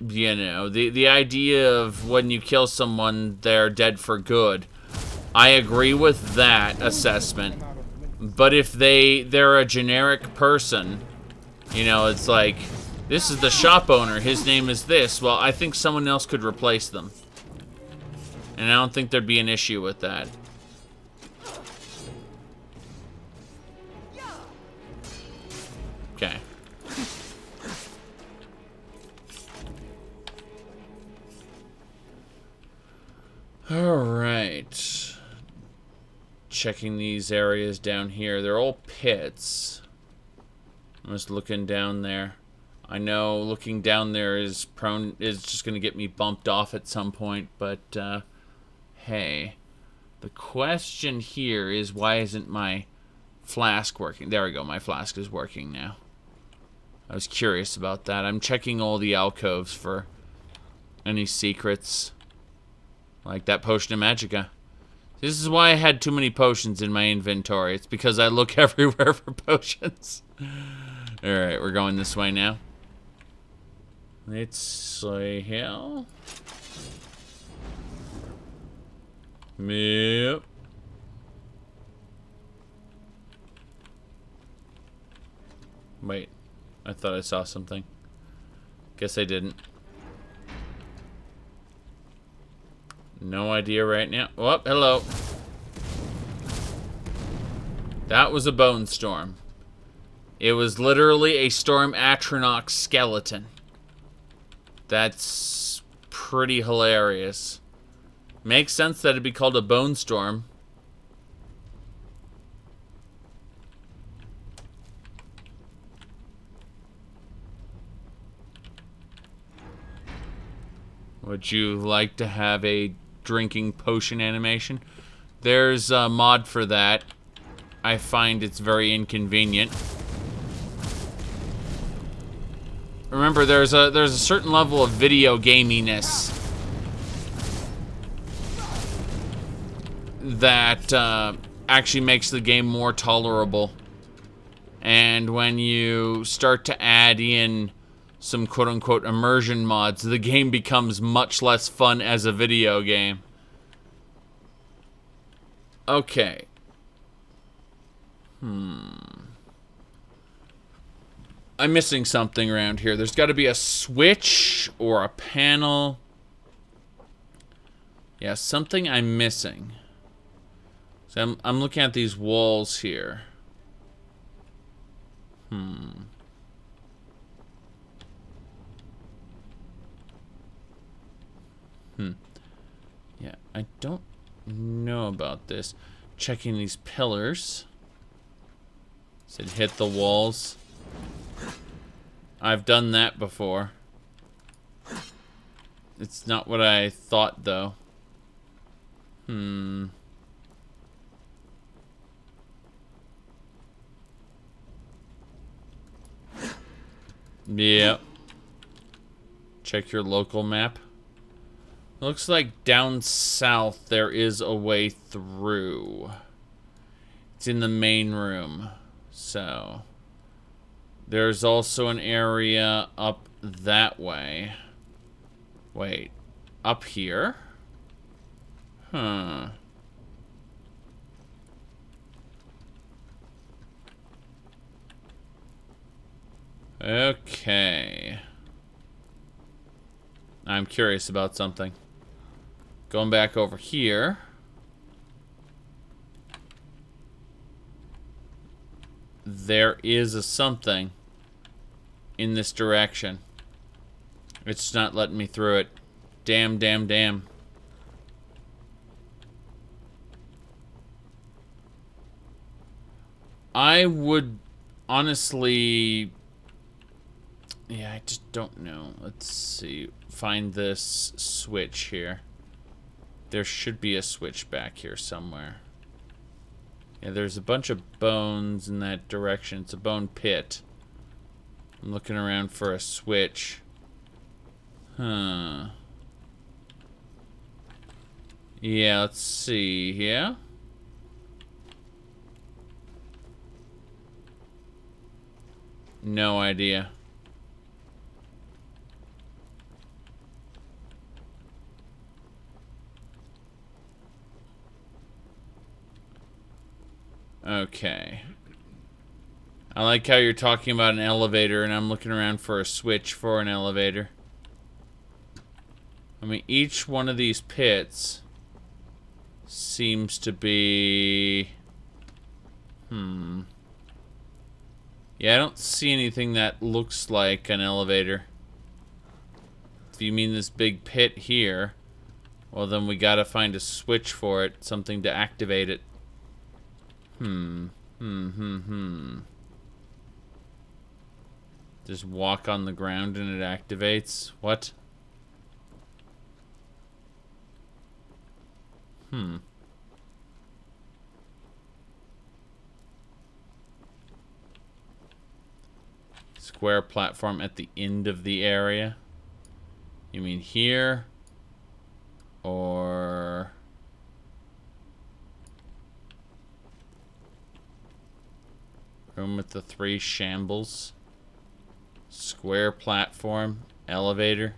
Speaker 1: You know, the idea of when you kill someone, they're dead for good. I agree with that assessment. But if they're a generic person, you know, it's like, this is the shop owner, his name is this. Well, I think someone else could replace them. And I don't think there'd be an issue with that. Okay. Alright. Checking these areas down here. They're all pits. I'm just looking down there. I know looking down there is just gonna get me bumped off at some point, but hey. The question here is, why isn't my flask working? There we go, my flask is working now. I was curious about that. I'm checking all the alcoves for any secrets. Like that potion of magicka. This is why I had too many potions in my inventory. It's because I look everywhere for potions. Alright, we're going this way now. Let's see here. Yep. Wait. I thought I saw something. Guess I didn't. No idea right now. Oh, hello. That was a bone storm. It was literally a Storm Atronach skeleton. That's pretty hilarious. Makes sense that it'd be called a bone storm. Would you like to have a drinking potion animation? There's a mod for that. I find it's very inconvenient. Remember, there's a certain level of video gaminess that actually makes the game more tolerable. And when you start to add in some quote-unquote immersion mods, the game becomes much less fun as a video game. Okay. I'm missing something around here. There's got to be a switch or a panel. Yeah, something I'm missing. So I'm looking at these walls here. Yeah, I don't know about this. Checking these pillars. Said hit the walls. I've done that before. It's not what I thought, though. Yep. Check your local map. Looks like down south there is a way through. It's in the main room. So there's also an area up that way. Wait, up here? Huh. Okay. I'm curious about something. Going back over here. There is a something in this direction. It's not letting me through it. Damn, damn, damn. I would honestly... Yeah, I just don't know. Let's see. Find this switch here. There should be a switch back here somewhere. Yeah, there's a bunch of bones in that direction. It's a bone pit. I'm looking around for a switch. Huh. Yeah, let's see. Yeah? No idea. Okay. I like how you're talking about an elevator and I'm looking around for a switch for an elevator. I mean, each one of these pits seems to be... Yeah, I don't see anything that looks like an elevator. If you mean this big pit here, well then we gotta find a switch for it, something to activate it. Just walk on the ground and it activates? What? Square platform at the end of the area? You mean here? Or... room with the 3 shambles? Square platform? Elevator?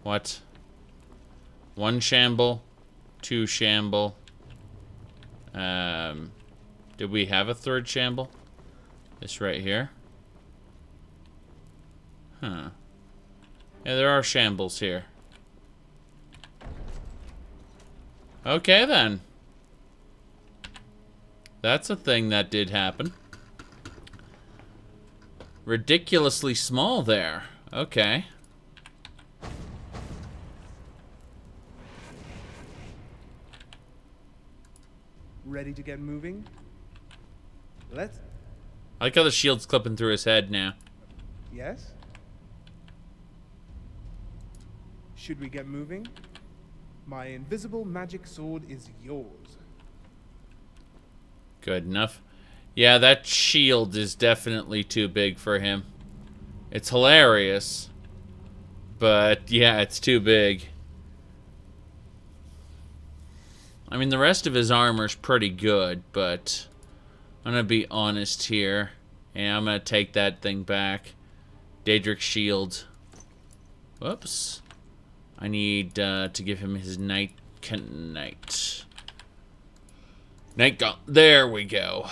Speaker 1: What? 1 shamble? 2 shamble? Did we have a 3rd shamble? This right here? Huh. Yeah, there are shambles here. Okay, then. That's a thing that did happen. Ridiculously small there. Okay.
Speaker 3: Ready to get moving? Let's...
Speaker 1: I like how the shield's clipping through his head now.
Speaker 3: Yes? Should we get moving? My invisible magic sword is yours.
Speaker 1: Good enough. Yeah, that shield is definitely too big for him. It's hilarious. But, yeah, it's too big. I mean, the rest of his armor's pretty good, but... I'm gonna be honest here. And I'm gonna take that thing back. Daedric shield. Whoops. I need to give him his night... Night gauntlet. There we go.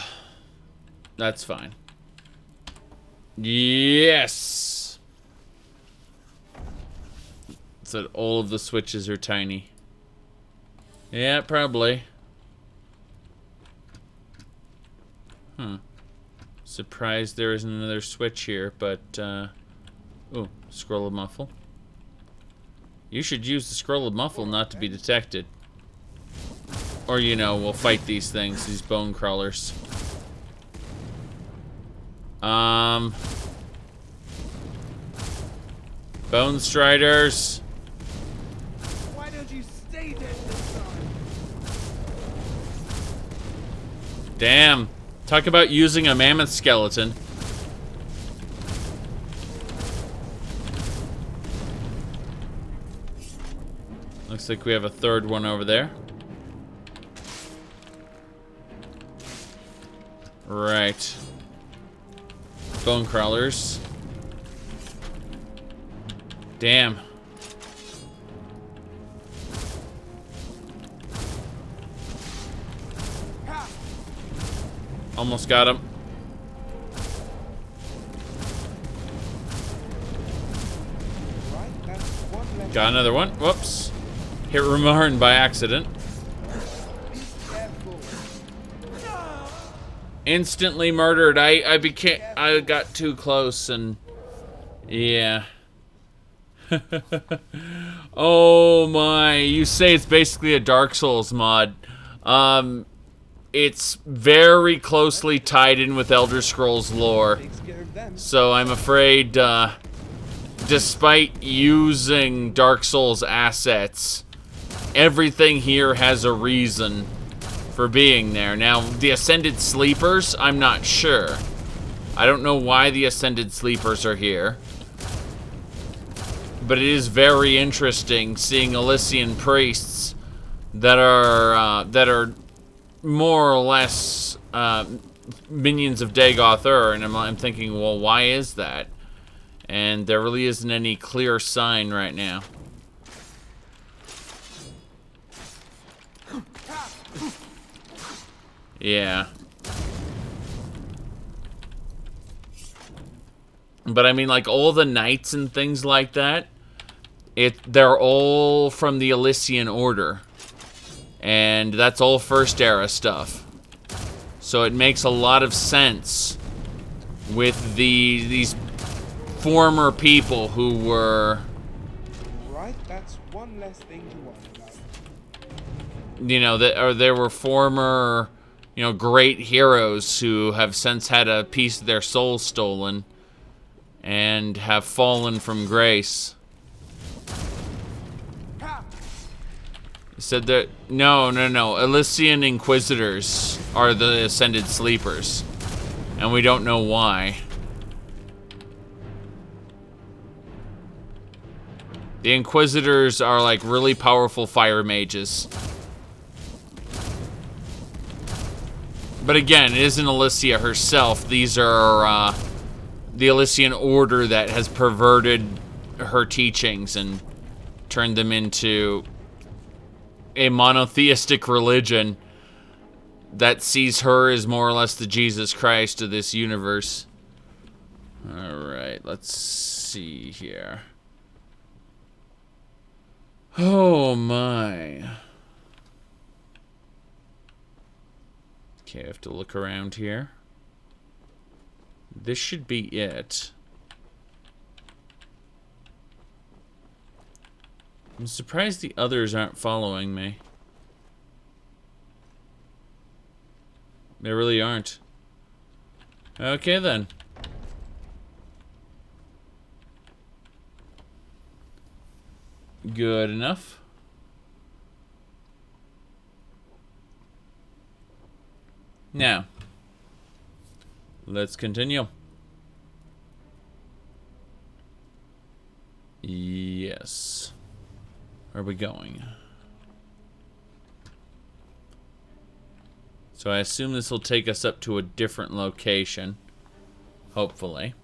Speaker 1: That's fine. Yes! So all of the switches are tiny. Yeah, probably. Surprised there isn't another switch here, but, ooh, scroll of muffle. You should use the scroll of muffle not to be detected. Or, you know, we'll fight these things, these bone crawlers. Bone Striders.
Speaker 3: Why don't you stay dead this time?
Speaker 1: Damn. Talk about using a mammoth skeleton. Looks like we have a 3rd one over there. Right. Bone crawlers. Damn. Almost got him. Got another one. Whoops. Hit Ramarn by accident. Instantly murdered. I got too close and yeah. Oh my, you say it's basically a Dark Souls mod. It's very closely tied in with Elder Scrolls lore. So I'm afraid, despite using Dark Souls assets, everything here has a reason for being there. Now, the Ascended Sleepers, I'm not sure. I don't know why the Ascended Sleepers are here. But it is very interesting seeing Elysian priests that are more or less minions of Dagoth Ur, and I'm thinking, well, why is that? And there really isn't any clear sign right now. Yeah. But I mean, like, all the knights and things like that, they're all from the Elysian Order. And that's all First Era stuff. So it makes a lot of sense with these former people who were...
Speaker 3: Right, that's one less thing to worry about.
Speaker 1: You know, there were former, you know, great heroes who have since had a piece of their soul stolen and have fallen from grace. Said that no. Elysian Inquisitors are the Ascended Sleepers, and we don't know why. The Inquisitors are like really powerful fire mages. But again, it isn't Elysia herself. These are the Elysian Order that has perverted her teachings and turned them into a monotheistic religion that sees her as more or less the Jesus Christ of this universe. Alright, let's see here. Oh my. Okay, I have to look around here. This should be it. I'm surprised the others aren't following me. They really aren't. Okay then. Good enough. Now, let's continue. Yes. Where are we going? So I assume this will take us up to a different location. Hopefully.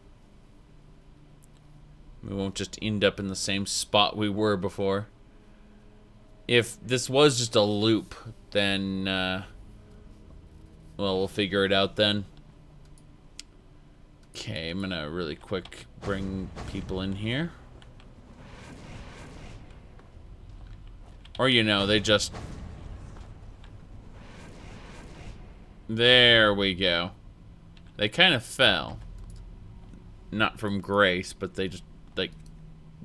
Speaker 1: We won't just end up in the same spot we were before. If this was just a loop, then, well, we'll figure it out then. Okay, I'm gonna really quick bring people in here. Or, you know, they just... There we go. They kind of fell. Not from grace, but they just, like,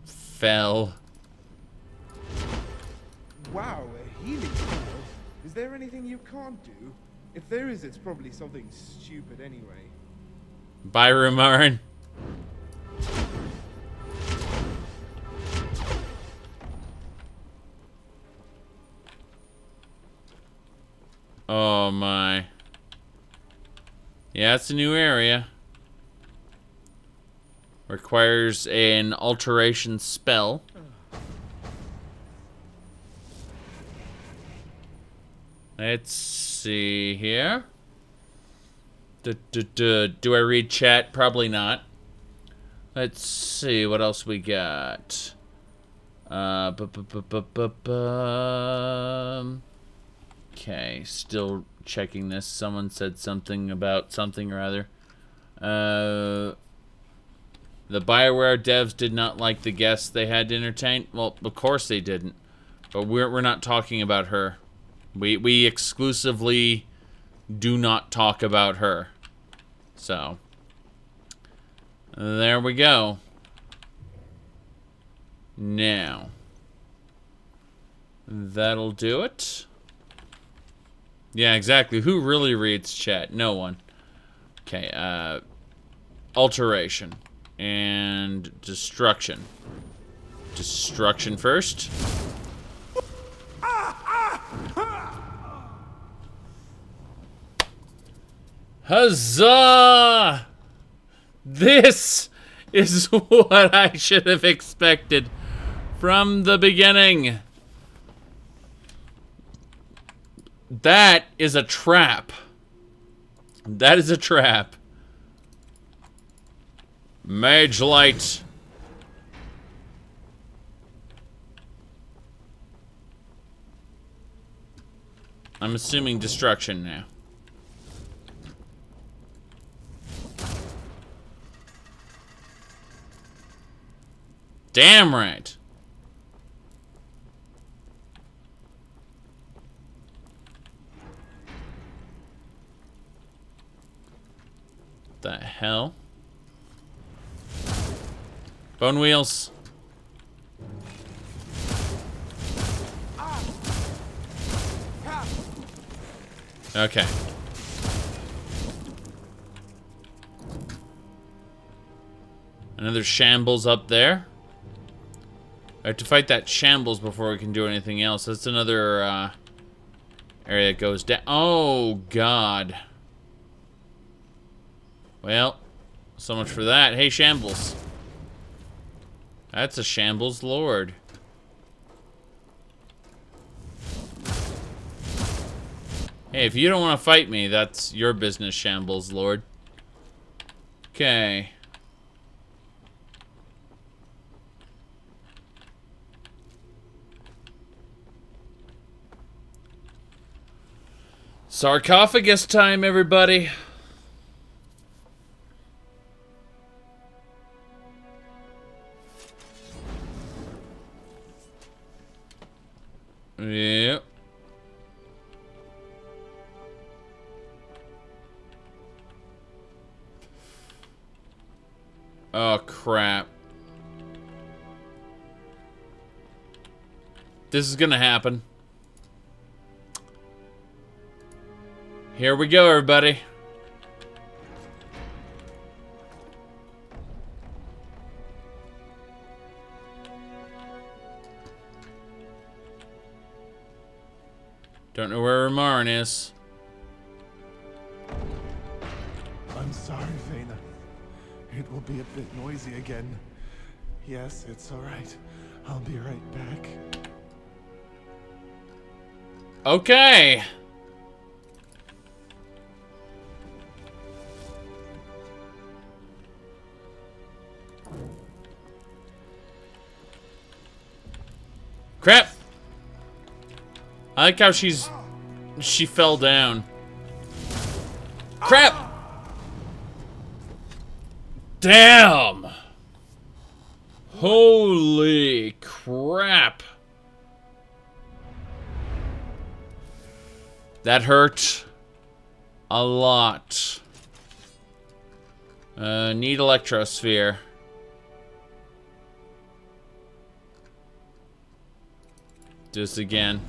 Speaker 1: fell.
Speaker 3: Wow, a healing spell. Is there anything you can't do? If there is, it's probably something stupid anyway.
Speaker 1: Bye, Rumarn. Oh my. Yeah, it's a new area. Requires an alteration spell. Let's see here. Do I read chat? Probably not. Let's see what else we got. Okay, still checking this. Someone said something about something or other. The BioWare devs did not like the guests they had to entertain. Well, of course they didn't. But we're not talking about her. We exclusively do not talk about her. So, there we go. Now, that'll do it. Yeah, exactly. Who really reads chat? No one. Okay, alteration and destruction. Destruction first. Huzzah! This is what I should have expected from the beginning. That is a trap. That is a trap. Mage light. I'm assuming destruction now. Damn right. The hell? Bone wheels. Okay. Another shambles up there. I have to fight that shambles before we can do anything else. That's another area that goes down. Oh, God. Well, so much for that. Hey, shambles. That's a shambles lord. Hey, if you don't want to fight me, that's your business, shambles lord. Okay. Sarcophagus time, everybody. Yep. Oh, crap. This is gonna happen. Here we go, everybody. Don't know where Ramarin is.
Speaker 3: I'm sorry, Vena. It will be a bit noisy again. Yes, it's alright. I'll be right back.
Speaker 1: Okay. Crap. I like how she fell down. Crap. Damn. Holy crap. That hurt a lot. Need electrosphere. Do this again.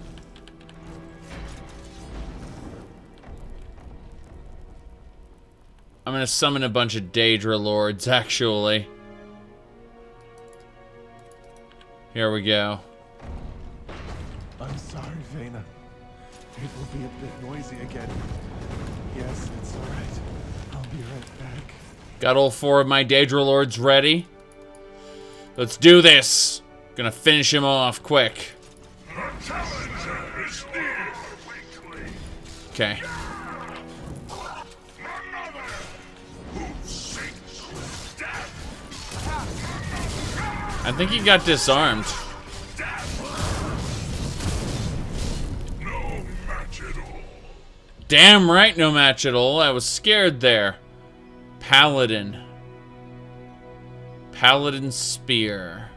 Speaker 1: I'm gonna summon a bunch of Daedra Lords, actually. Here we go.
Speaker 3: I'm sorry, Vena. It will be a bit noisy again. Yes, it's alright. I'll be right back.
Speaker 1: Got all 4 of my Daedra Lords ready. Let's do this. Gonna finish him off quick. Okay. I think he got disarmed. Damn right, no match at all. I was scared there. Paladin. Paladin Spear.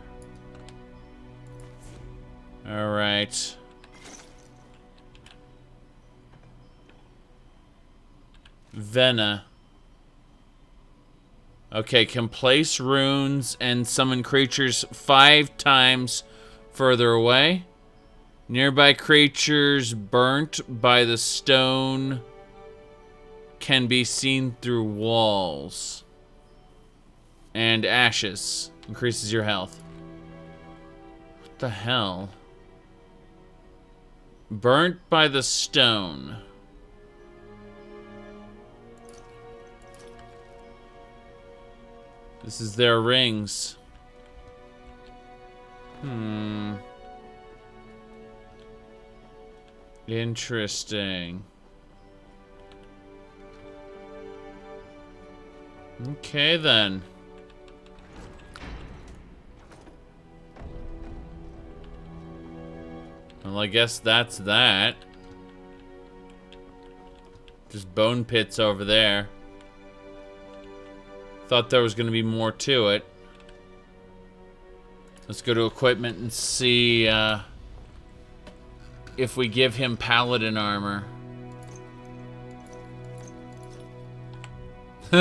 Speaker 1: Alright. Vena. Okay, can place runes and summon creatures 5 times further away. Nearby creatures burnt by the stone can be seen through walls. And ashes. Increases your health. What the hell? Burnt by the stone. This is their rings. Interesting. Okay, then. Well, I guess that's that. Just bone pits over there. Thought there was going to be more to it. Let's go to equipment and see if we give him paladin armor.
Speaker 6: So,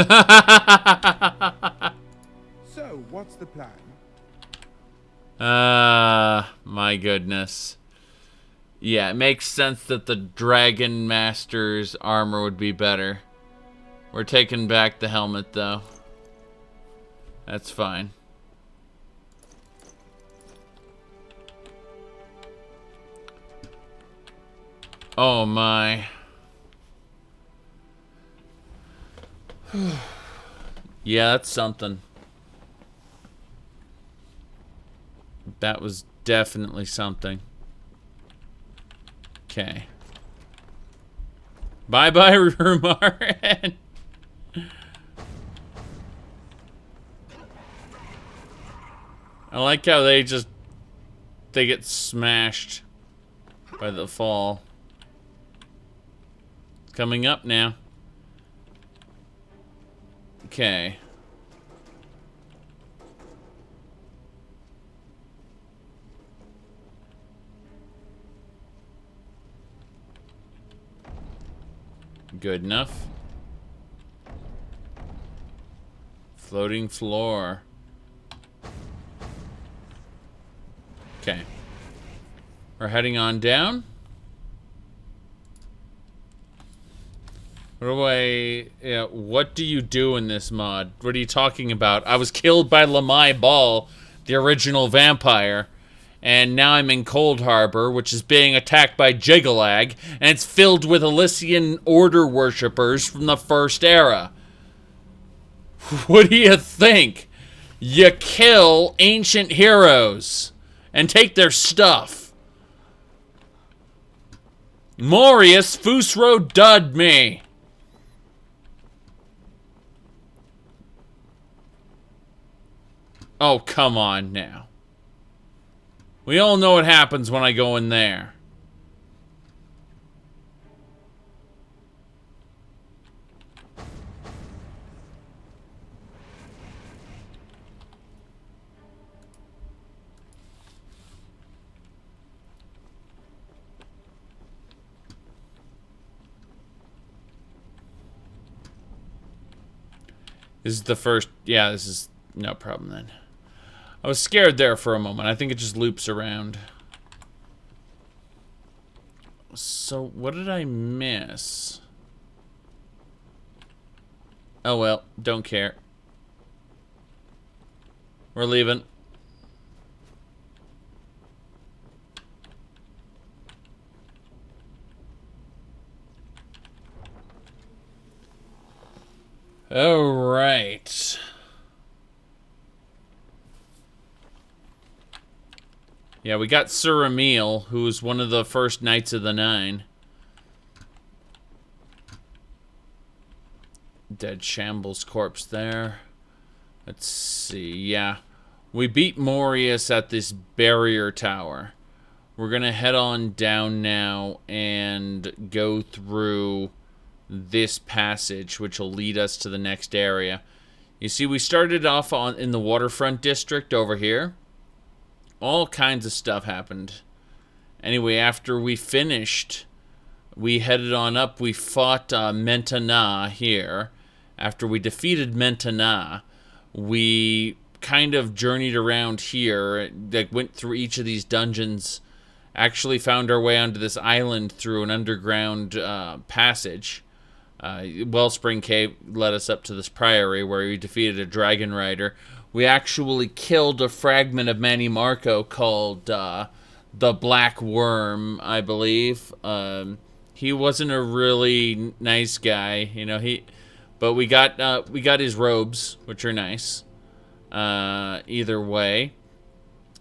Speaker 6: what's the plan?
Speaker 1: My goodness. Yeah, it makes sense that the Dragon Master's armor would be better. We're taking back the helmet, though. That's fine. Oh my. Yeah, that's something. That was definitely something. Okay. Bye-bye, Rumar. I like how they get smashed by the fall. Coming up now. Okay. Good enough. Floating floor. Okay. We're heading on down. What do you do in this mod? What are you talking about? I was killed by Lamai Ball, the original vampire, and now I'm in Coldharbour, which is being attacked by Jigalag, and it's filled with Elysian Order worshippers from the First Era. What do you think? You kill ancient heroes and take their stuff. Morihaus Fusro dud me. Oh, come on now. We all know what happens when I go in there. This is the first... Yeah, this is no problem then. I was scared there for a moment. I think it just loops around. So, what did I miss? Oh well, don't care. We're leaving. All right. Yeah, we got Sir Emil, who was one of the first Knights of the Nine. Dead Shambles corpse there. Let's see. Yeah. We beat Morihaus at this barrier tower. We're going to head on down now and go through this passage, which will lead us to the next area. You see, we started off in the waterfront district over here. All kinds of stuff happened. Anyway, after we finished, we headed on up. We fought Mentana here. After we defeated Mentana, we kind of journeyed around here, like went through each of these dungeons, actually found our way onto this island through an underground passage. Wellspring Cave led us up to this priory where we defeated a dragon rider. We actually killed a fragment of Manny Marco called the Black Worm, I believe. He wasn't a really nice guy, you know. But we got his robes, which are nice. either way.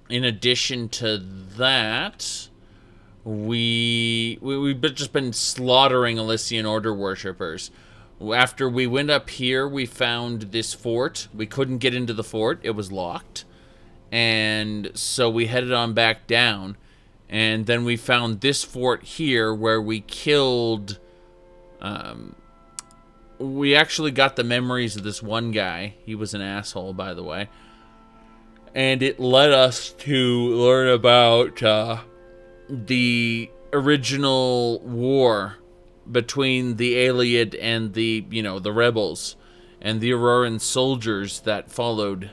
Speaker 1: In addition to that, we've just been slaughtering Elysian Order worshippers. After we went up here, we found this fort. We couldn't get into the fort. It was locked. And so we headed on back down. And then we found this fort here where we killed... we actually got the memories of this one guy. He was an asshole, by the way. And it led us to learn about the original war between the Ayleid and the, the rebels and the Auroran soldiers that followed.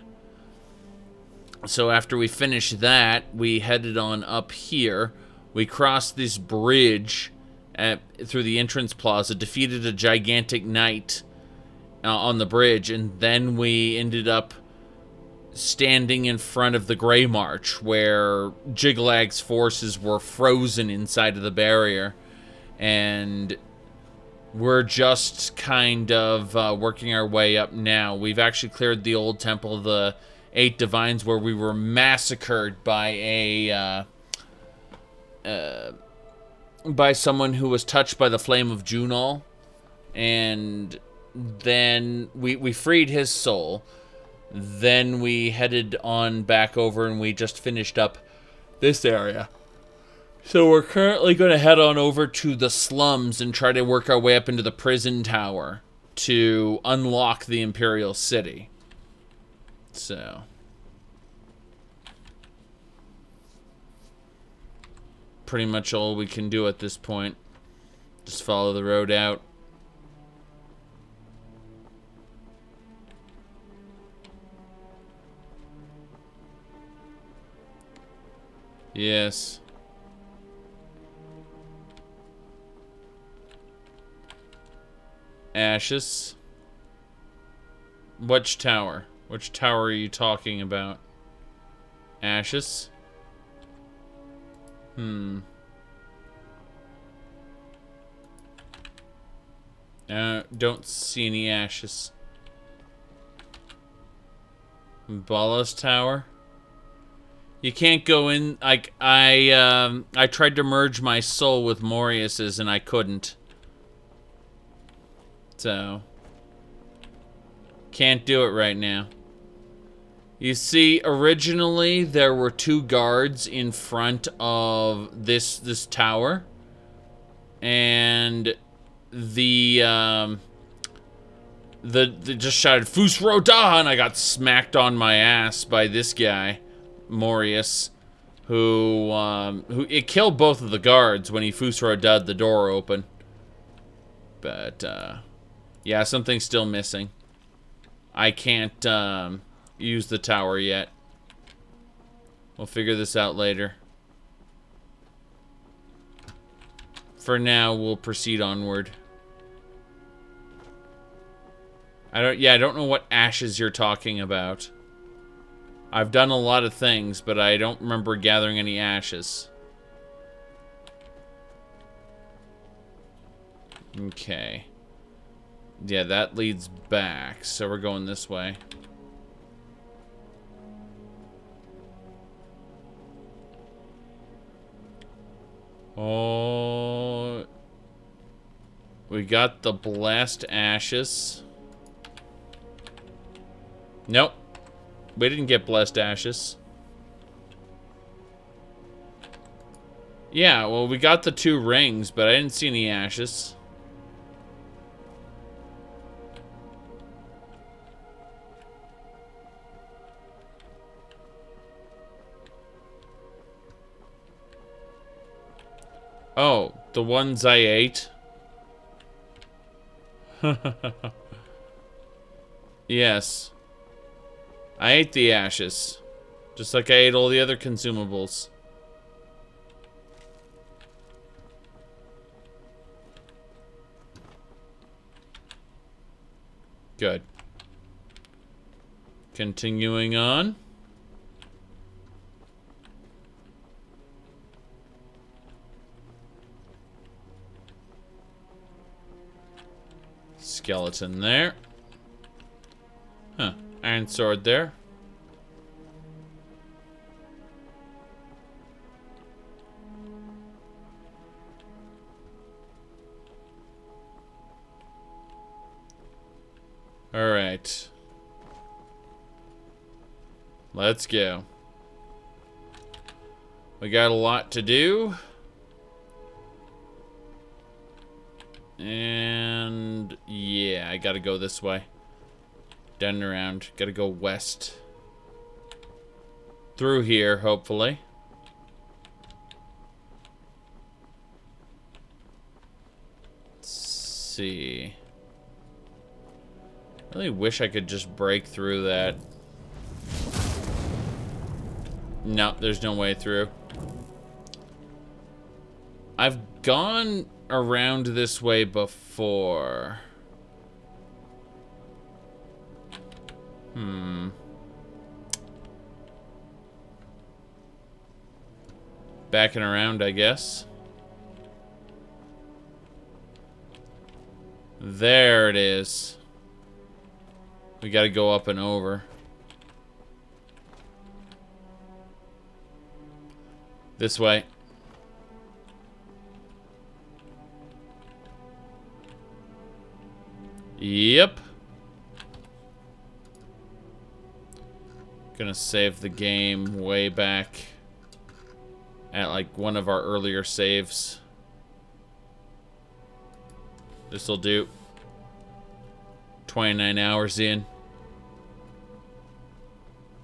Speaker 1: So after we finished that, we headed on up here. We crossed this bridge through the entrance plaza, defeated a gigantic knight on the bridge, and then we ended up standing in front of the Grey March, where Jhigalag's forces were frozen inside of the barrier. And we're just kind of working our way up now. We've actually cleared the old temple of the 8 Divines, where we were massacred by by someone who was touched by the flame of Jhunal. And then we freed his soul. Then we headed on back over and we just finished up this area. So we're currently going to head on over to the slums and try to work our way up into the prison tower to unlock the Imperial City. So... pretty much all we can do at this point. Just follow the road out. Yes. Ashes. Which tower? Which tower are you talking about? Ashes? Don't see any ashes. Ballast Tower? You can't go in. Like, I tried to merge my soul with Morihaus's and I couldn't. So can't do it right now. You see, originally there were 2 guards in front of this tower, and the just shouted "Fus Roda," and I got smacked on my ass by this guy, Morihaus, who it killed both of the guards when he Fus Roda'd the door open. But yeah, something's still missing. I can't use the tower yet. We'll figure this out later. For now, we'll proceed onward. I don't know what ashes you're talking about. I've done a lot of things, but I don't remember gathering any ashes. Okay. Yeah, that leads back, so we're going this way. Oh, we got the blast ashes. Nope, we didn't get blessed ashes. Yeah, well, we got the 2 rings, but I didn't see any ashes. Oh, the ones I ate? Yes. I ate the ashes. Just like I ate all the other consumables. Good. Continuing on. Skeleton there. Huh. Iron sword there. right. Let's go. We got a lot to do. And yeah, I gotta go this way. Down and around. Gotta go west. Through here, hopefully. Let's see. I really wish I could just break through that. No, there's no way through. I've gone around this way before. Backing around, I guess. There it is. We gotta go up and over. This way. Yep. Gonna save the game way back at like one of our earlier saves. This'll do. 29 hours in.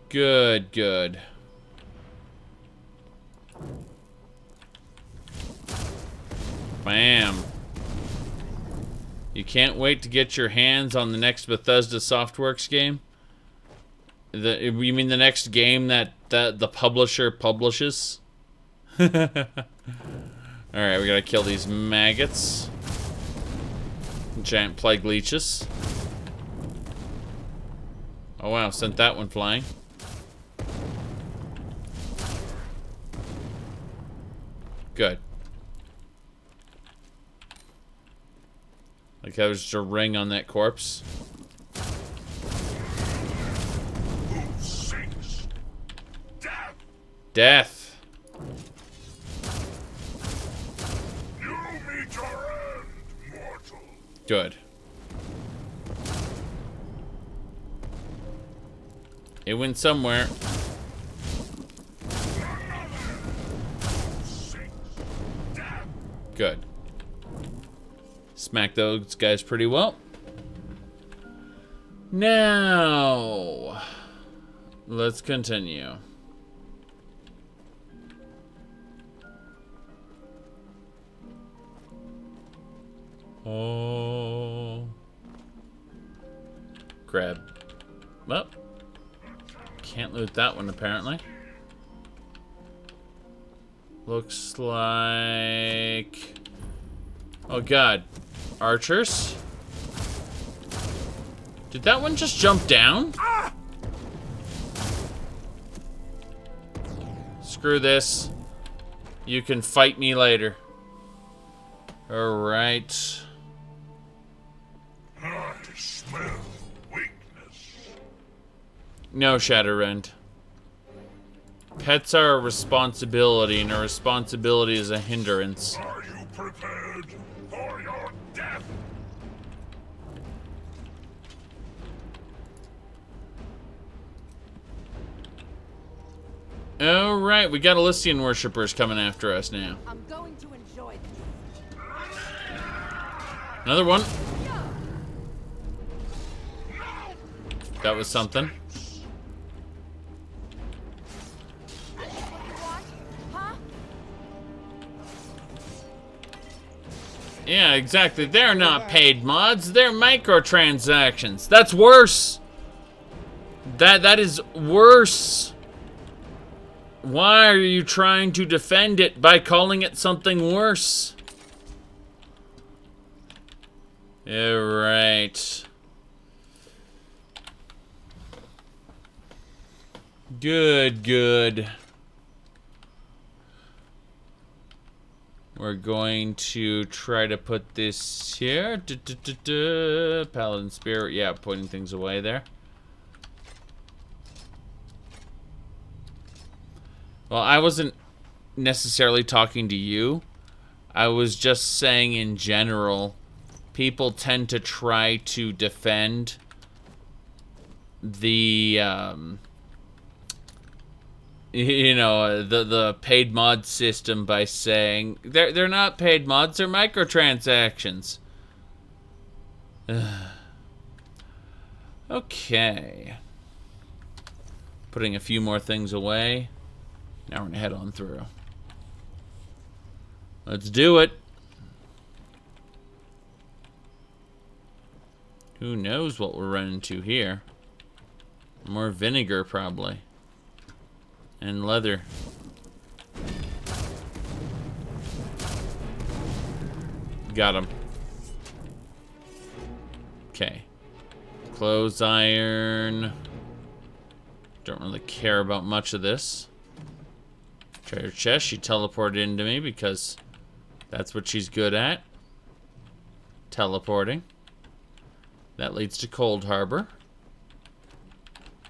Speaker 1: Good, good. Bam. You can't wait to get your hands on the next Bethesda Softworks game? You mean the next game that the publisher publishes? Alright, we gotta kill these maggots. Giant plague leeches. Oh wow, sent that one flying. Good. Like that was just a ring on that corpse. Death.
Speaker 4: You meet your end, mortal.
Speaker 1: Good. It went somewhere. Good. Smack those guys pretty well. Now, let's continue. Oh. Grab. Well, can't loot that one apparently. Looks like... Oh god. Archers? Did that one just jump down? Ah! Screw this. You can fight me later. Alright.
Speaker 4: I smell weakness.
Speaker 1: No, Shadowrend. Pets are a responsibility, and a responsibility is a hindrance.
Speaker 4: Are you prepared for your death?
Speaker 1: Alright, we got Elysian worshippers coming after us now.
Speaker 2: I'm going to enjoy this.
Speaker 1: Another one. That was something.
Speaker 2: Huh?
Speaker 1: Yeah, exactly. They're not paid mods. They're microtransactions. That's worse. That is worse. Why are you trying to defend it by calling it something worse? Yeah, right. Good, good. We're going to try to put this here. Paladin Spirit. Yeah, pointing things away there. Well, I wasn't necessarily talking to you. I was just saying in general, people tend to try to defend the you know, the paid mod system by saying they're not paid mods, they're microtransactions. Okay. Putting a few more things away. Now we're gonna head on through. Let's do it. Who knows what we're running into here? More vinegar, probably. And leather. Got him. Okay. Clothes iron. Don't really care about much of this. Treasure chest. She teleported into me because that's what she's good at. Teleporting. That leads to Coldharbour.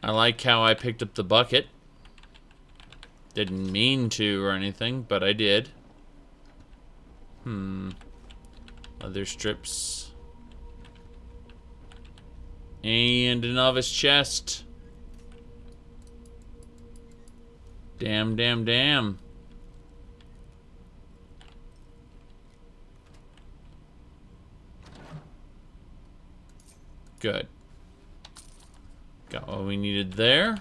Speaker 1: I like how I picked up the bucket. Didn't mean to or anything, but I did. Leather strips. And a novice chest. Damn, damn, damn. Good. Got what we needed there.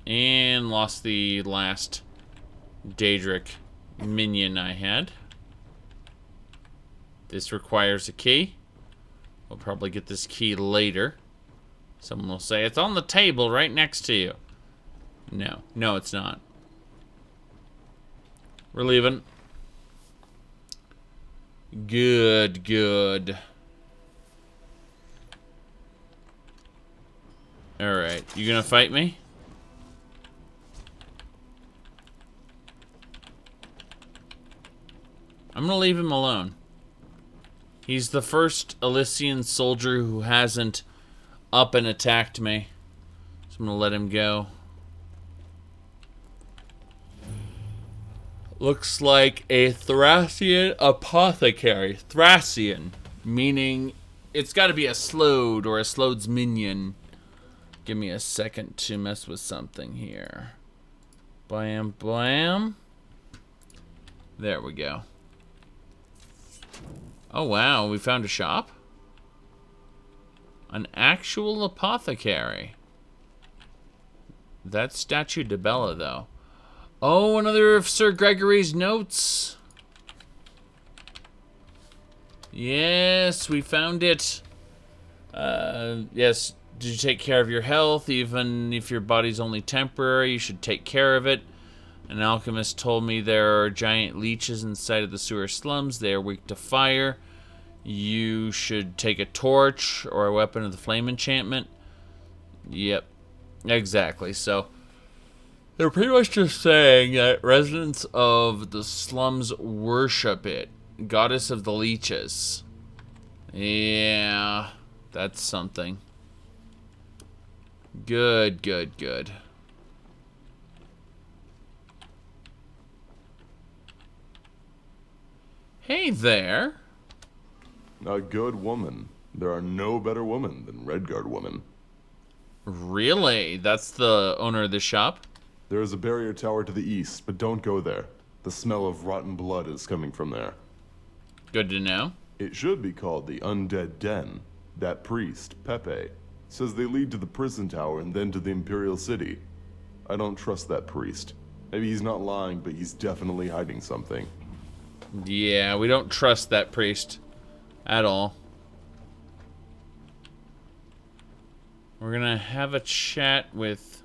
Speaker 1: And lost the last Daedric minion I had. This requires a key. We'll probably get this key later. Someone will say, it's on the table right next to you. No. No, it's not. We're leaving. Good, good. Alright, you gonna fight me? I'm gonna leave him alone. He's the first Elysian soldier who hasn't up and attacked me. So I'm gonna let him go. Looks like a Thracian Apothecary. Thracian, meaning it's gotta be a Slode or a Slode's minion. Give me a second to mess with something here. Blam, blam. There we go. Oh wow, we found a shop? An actual apothecary. That's Statue de Bella, though. Oh, another of Sir Gregory's notes. Yes, we found it. Yes, did you take care of your health? Even if your body's only temporary, you should take care of it. An alchemist told me there are giant leeches inside of the sewer slums. They are weak to fire. You should take a torch or a weapon of the flame enchantment. Yep, exactly. So they're pretty much just saying that residents of the slums worship it. Goddess of the leeches. Yeah, that's something. Good, good, good. Hey there.
Speaker 3: A good woman. There are no better women than Redguard women.
Speaker 1: Really? That's the owner of the shop?
Speaker 3: There is a barrier tower to the east, but don't go there. The smell of rotten blood is coming from there.
Speaker 1: Good to know.
Speaker 3: It should be called the Undead Den. That priest, Pepe, says they lead to the prison tower and then to the Imperial City. I don't trust that priest. Maybe he's not lying, but he's definitely hiding something.
Speaker 1: Yeah, we don't trust that priest at all. We're gonna have a chat with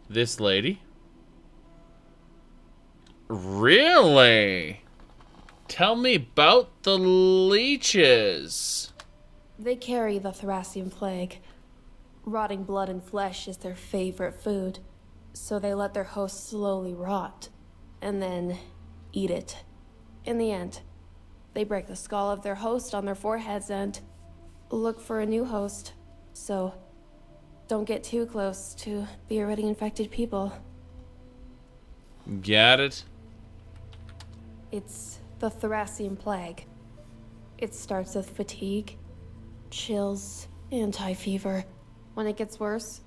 Speaker 1: this lady. Really? Tell me about the leeches.
Speaker 7: They carry the Thracian plague. Rotting blood and flesh is their favorite food, so they let their host slowly rot, and then eat it. In the end, they break the skull of their host on their foreheads and look for a new host. So, don't get too close to the already infected people.
Speaker 1: Got it?
Speaker 7: It's the Thracian plague. It starts with fatigue, chills, and high fever. When it gets worse,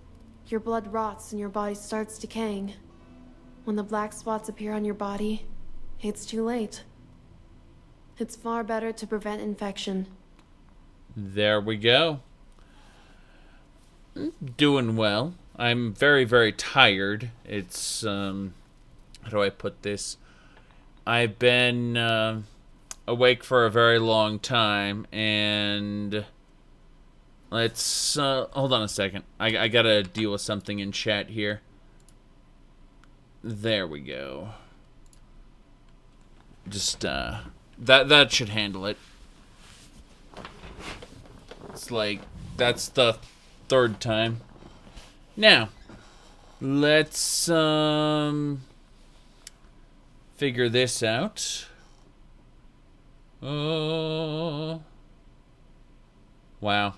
Speaker 7: your blood rots and your body starts decaying. When the black spots appear on your body, it's too late. It's far better to prevent infection.
Speaker 1: There we go. Doing well. I'm very, very tired. It's, how do I put this? I've been awake for a very long time, and let's, hold on a second. I gotta deal with something in chat here. There we go. Just, that should handle it. It's like, that's the third time. Now, let's, figure this out. Oh. Wow.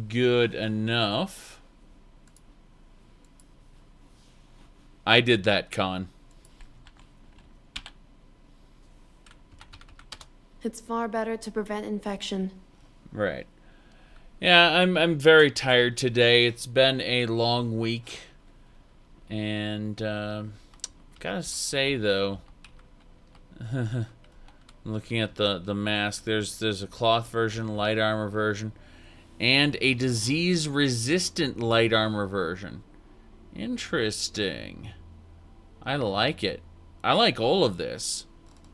Speaker 1: Good enough. I did that, Con.
Speaker 7: It's far better to prevent infection.
Speaker 1: Right. Yeah, I'm very tired today. It's been a long week. And gotta say though, looking at the mask, there's a cloth version, light armor version, and a disease resistant light armor version. Interesting. I like it. I like all of this.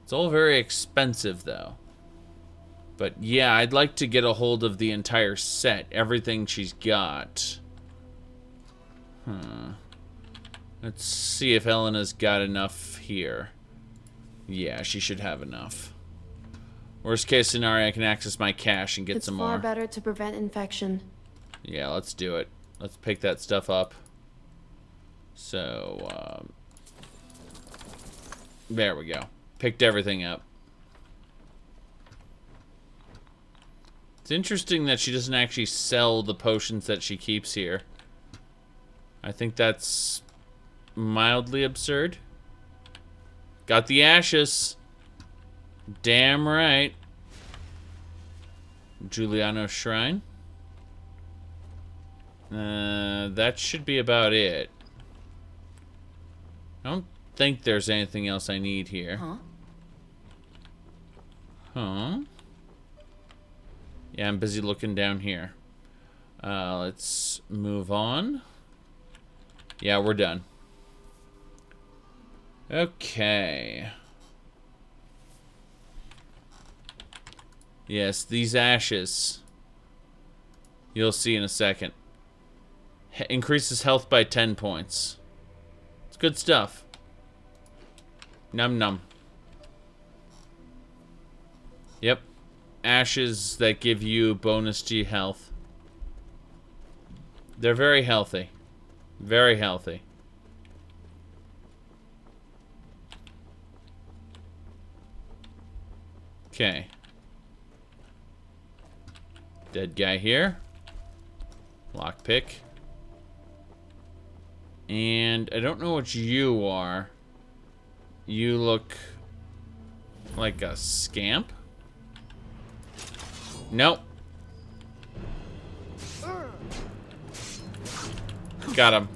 Speaker 1: It's all very expensive though. But yeah, I'd like to get a hold of the entire set, everything she's got. Let's see if Elena's got enough here. Yeah, she should have enough. Worst case scenario, I can access my cash and get some more.
Speaker 7: It's far better to prevent infection.
Speaker 1: Yeah, let's do it. Let's pick that stuff up. So, there we go. Picked everything up. It's interesting that she doesn't actually sell the potions that she keeps here. I think that's mildly absurd. Got the ashes. Damn right. Giuliano's Shrine. That should be about it. I don't think there's anything else I need here. Huh? Yeah, I'm busy looking down here. Let's move on. Yeah, we're done. Okay. Yes, these ashes. You'll see in a second. Increases health by 10 points. It's good stuff. Num num. Yep. Ashes that give you bonus to your health. They're very healthy. Very healthy. Okay. Dead guy here. Lockpick. And I don't know what you are. You look like a scamp? Nope. Got him.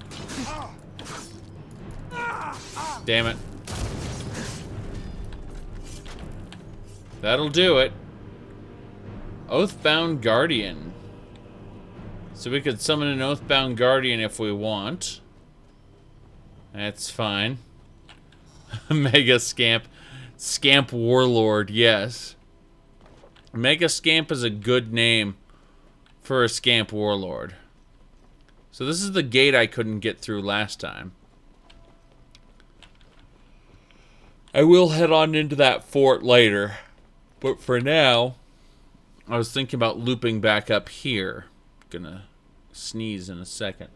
Speaker 1: Damn it. That'll do it. Oathbound Guardian. So we could summon an Oathbound Guardian if we want. That's fine. Mega Scamp. Scamp Warlord, yes. Mega Scamp is a good name for a Scamp Warlord. So this is the gate I couldn't get through last time. I will head on into that fort later. But for now, I was thinking about looping back up here. Gonna sneeze in a second.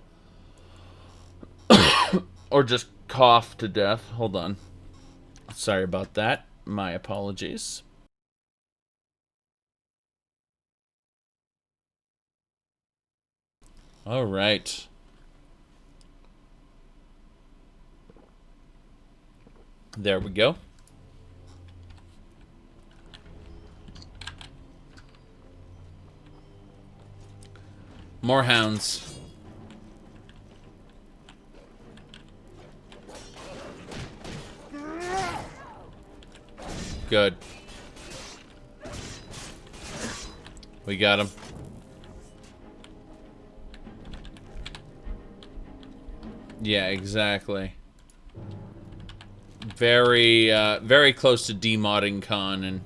Speaker 1: Or just cough to death. Hold on. Sorry about that. My apologies. All right. There we go. More hounds. Good. We got him. Yeah, exactly. Very, very close to demodding Kyne and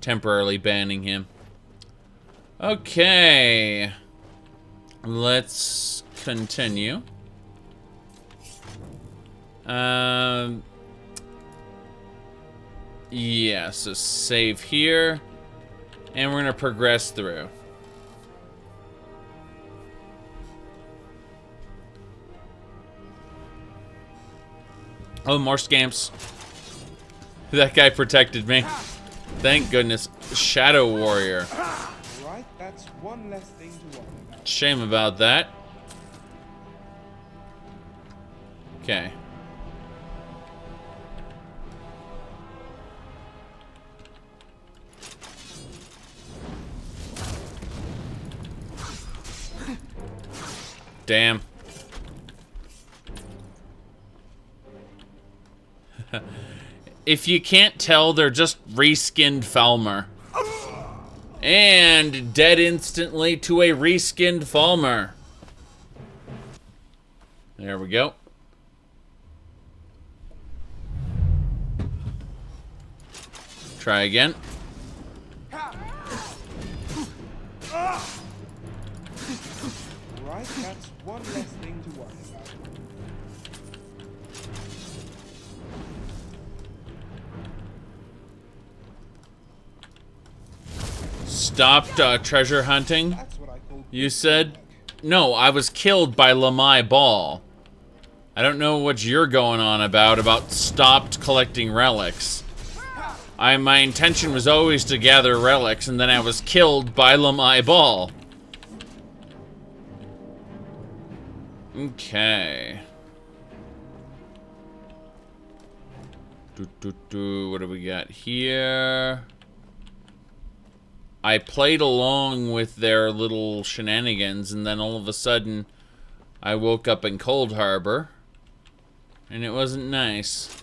Speaker 1: temporarily banning him. Okay. Let's continue. Yeah, so save here. And we're gonna progress through. Oh, more scamps. That guy protected me. Thank goodness. Shadow Warrior.
Speaker 6: Right, that's one less thing to worry about.
Speaker 1: Shame about that. Okay. Damn. If you can't tell, they're just reskinned Falmer. And dead instantly to a reskinned Falmer. There we go. Try again.
Speaker 6: Right, that's one less thing to worry about.
Speaker 1: Stopped treasure hunting,
Speaker 6: That's what I call
Speaker 1: you said? No, I was killed by Lamai Ball. I don't know what you're going on about stopped collecting relics. My intention was always to gather relics, and then I was killed by Lamai Ball. Okay. What do we got here? I played along with their little shenanigans, and then all of a sudden, I woke up in Coldharbour, and it wasn't nice.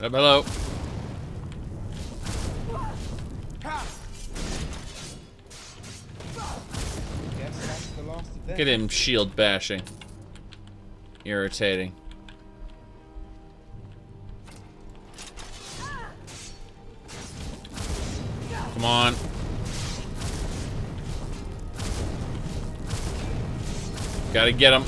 Speaker 1: Hello.
Speaker 6: Guess that's the last of them.
Speaker 1: Look at him shield bashing. Irritating. Come on. Gotta get him.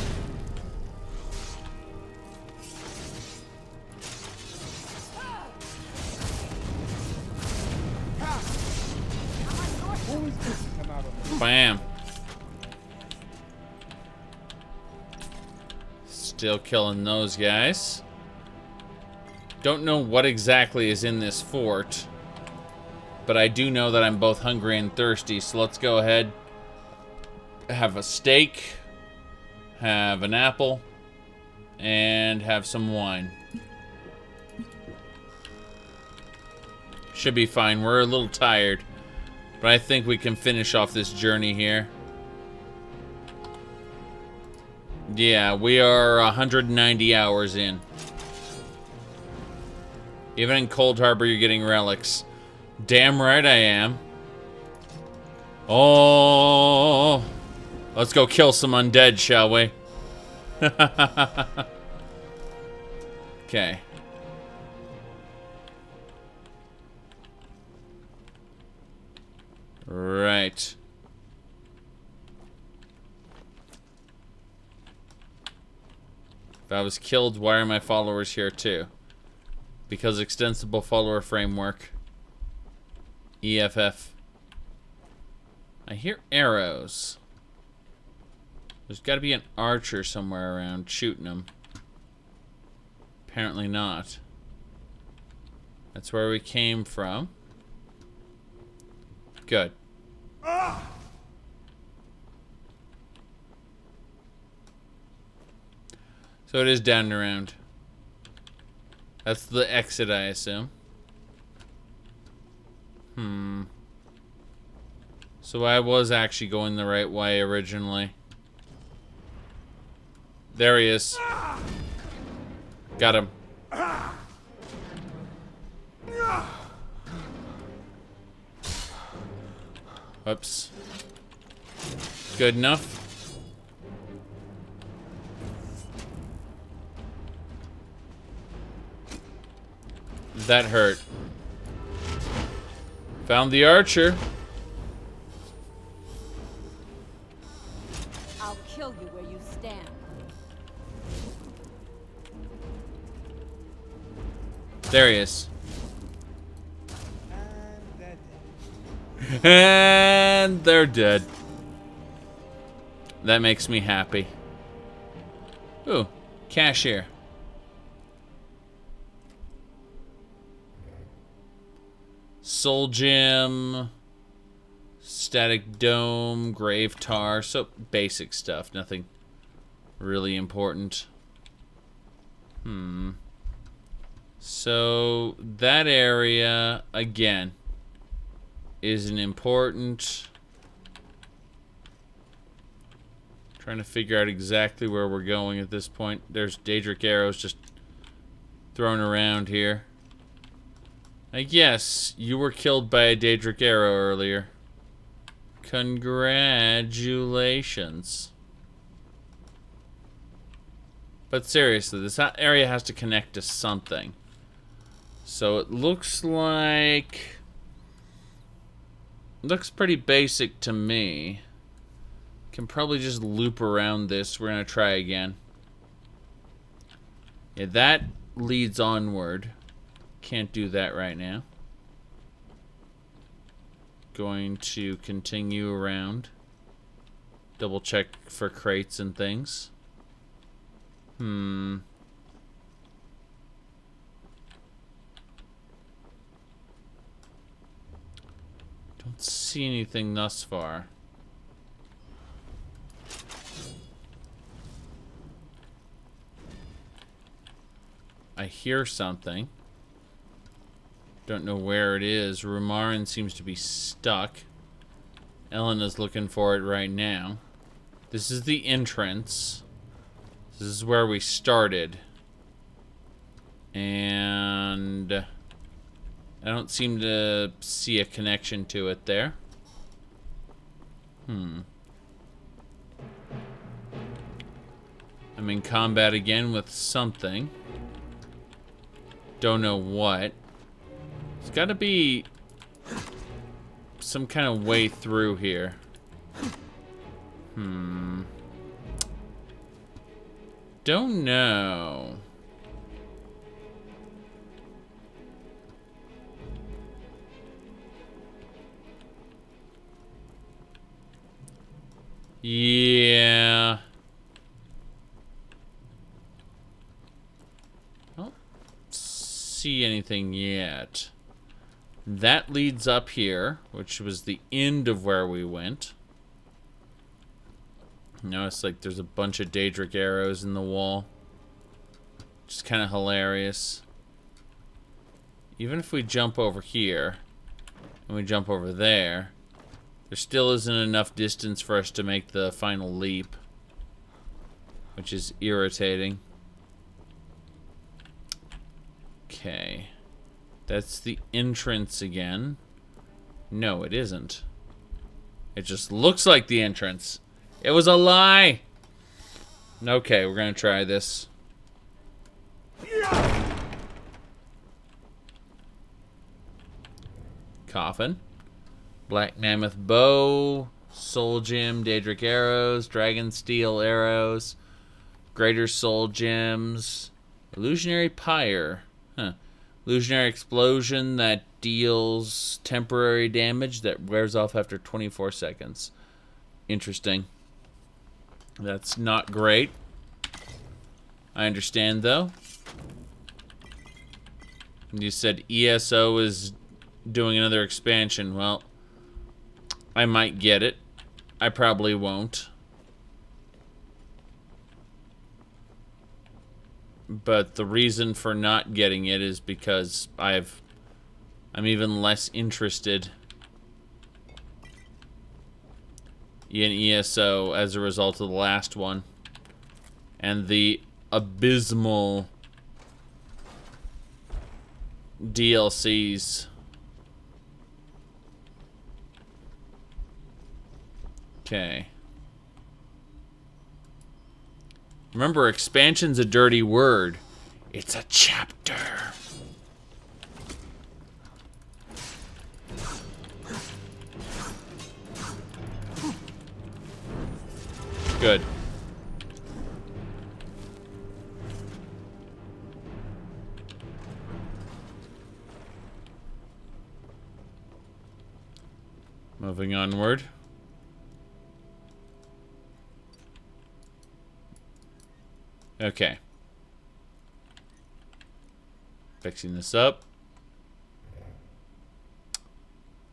Speaker 6: Always good to come out of it.
Speaker 1: Bam. Still killing those guys. Don't know what exactly is in this fort, but I do know that I'm both hungry and thirsty, so let's go ahead. Have a steak, have an apple, and have some wine. Should be fine. We're a little tired, but I think we can finish off this journey here. Yeah, we are 190 hours in. Even in Coldharbour, you're getting relics. Damn right I am. Oh, let's go kill some undead, shall we? Okay. Right. If I was killed, why are my followers here too? Because extensible follower framework. EFF. I hear arrows. There's got to be an archer somewhere around shooting them. Apparently not. That's where we came from. Good. So it is down and around. That's the exit, I assume. So I was actually going the right way originally. There he is. Got him. Whoops. Good enough. That hurt. Found the archer.
Speaker 2: I'll kill you where you stand.
Speaker 1: There he is.
Speaker 6: And they're dead.
Speaker 1: And they're dead. That makes me happy. Ooh, cashier. Soul gem, static dome, grave tar, so basic stuff, nothing really important. So that area again is an important. Trying to figure out exactly where we're going at this point. There's Daedric arrows just thrown around here. Yes, you were killed by a Daedric arrow earlier. Congratulations. But seriously, this area has to connect to something. So it looks like... looks pretty basic to me. Can probably just loop around this. We're gonna try again. Yeah, that leads onward. Can't do that right now. Going to continue around. Double check for crates and things. Don't see anything thus far. I hear something. Don't know where it is. Rumarin seems to be stuck. Elena's looking for it right now. This is the entrance. This is where we started. And I don't seem to see a connection to it there. I'm in combat again with something. Don't know what. There's gotta be some kind of way through here. Don't know. Yeah. I don't see anything yet. That leads up here, which was the end of where we went. Notice like there's a bunch of Daedric arrows in the wall. Which is kind of hilarious. Even if we jump over here and we jump over there, there still isn't enough distance for us to make the final leap, which is irritating. Okay. That's the entrance again. No, it isn't. It just looks like the entrance. It was a lie! Okay, we're gonna try this. Coffin. Black Mammoth Bow. Soul Gem. Daedric Arrows. Dragon Steel Arrows. Greater Soul Gems. Illusionary Pyre. Huh. Illusionary Explosion that deals temporary damage that wears off after 24 seconds. Interesting. That's not great. I understand, though. You said ESO is doing another expansion. Well, I might get it. I probably won't. But the reason for not getting it is because I'm even less interested in ESO as a result of the last one. And the abysmal DLCs. Okay. Remember, expansion's a dirty word. It's a chapter. Good. Moving onward. Okay. Fixing this up.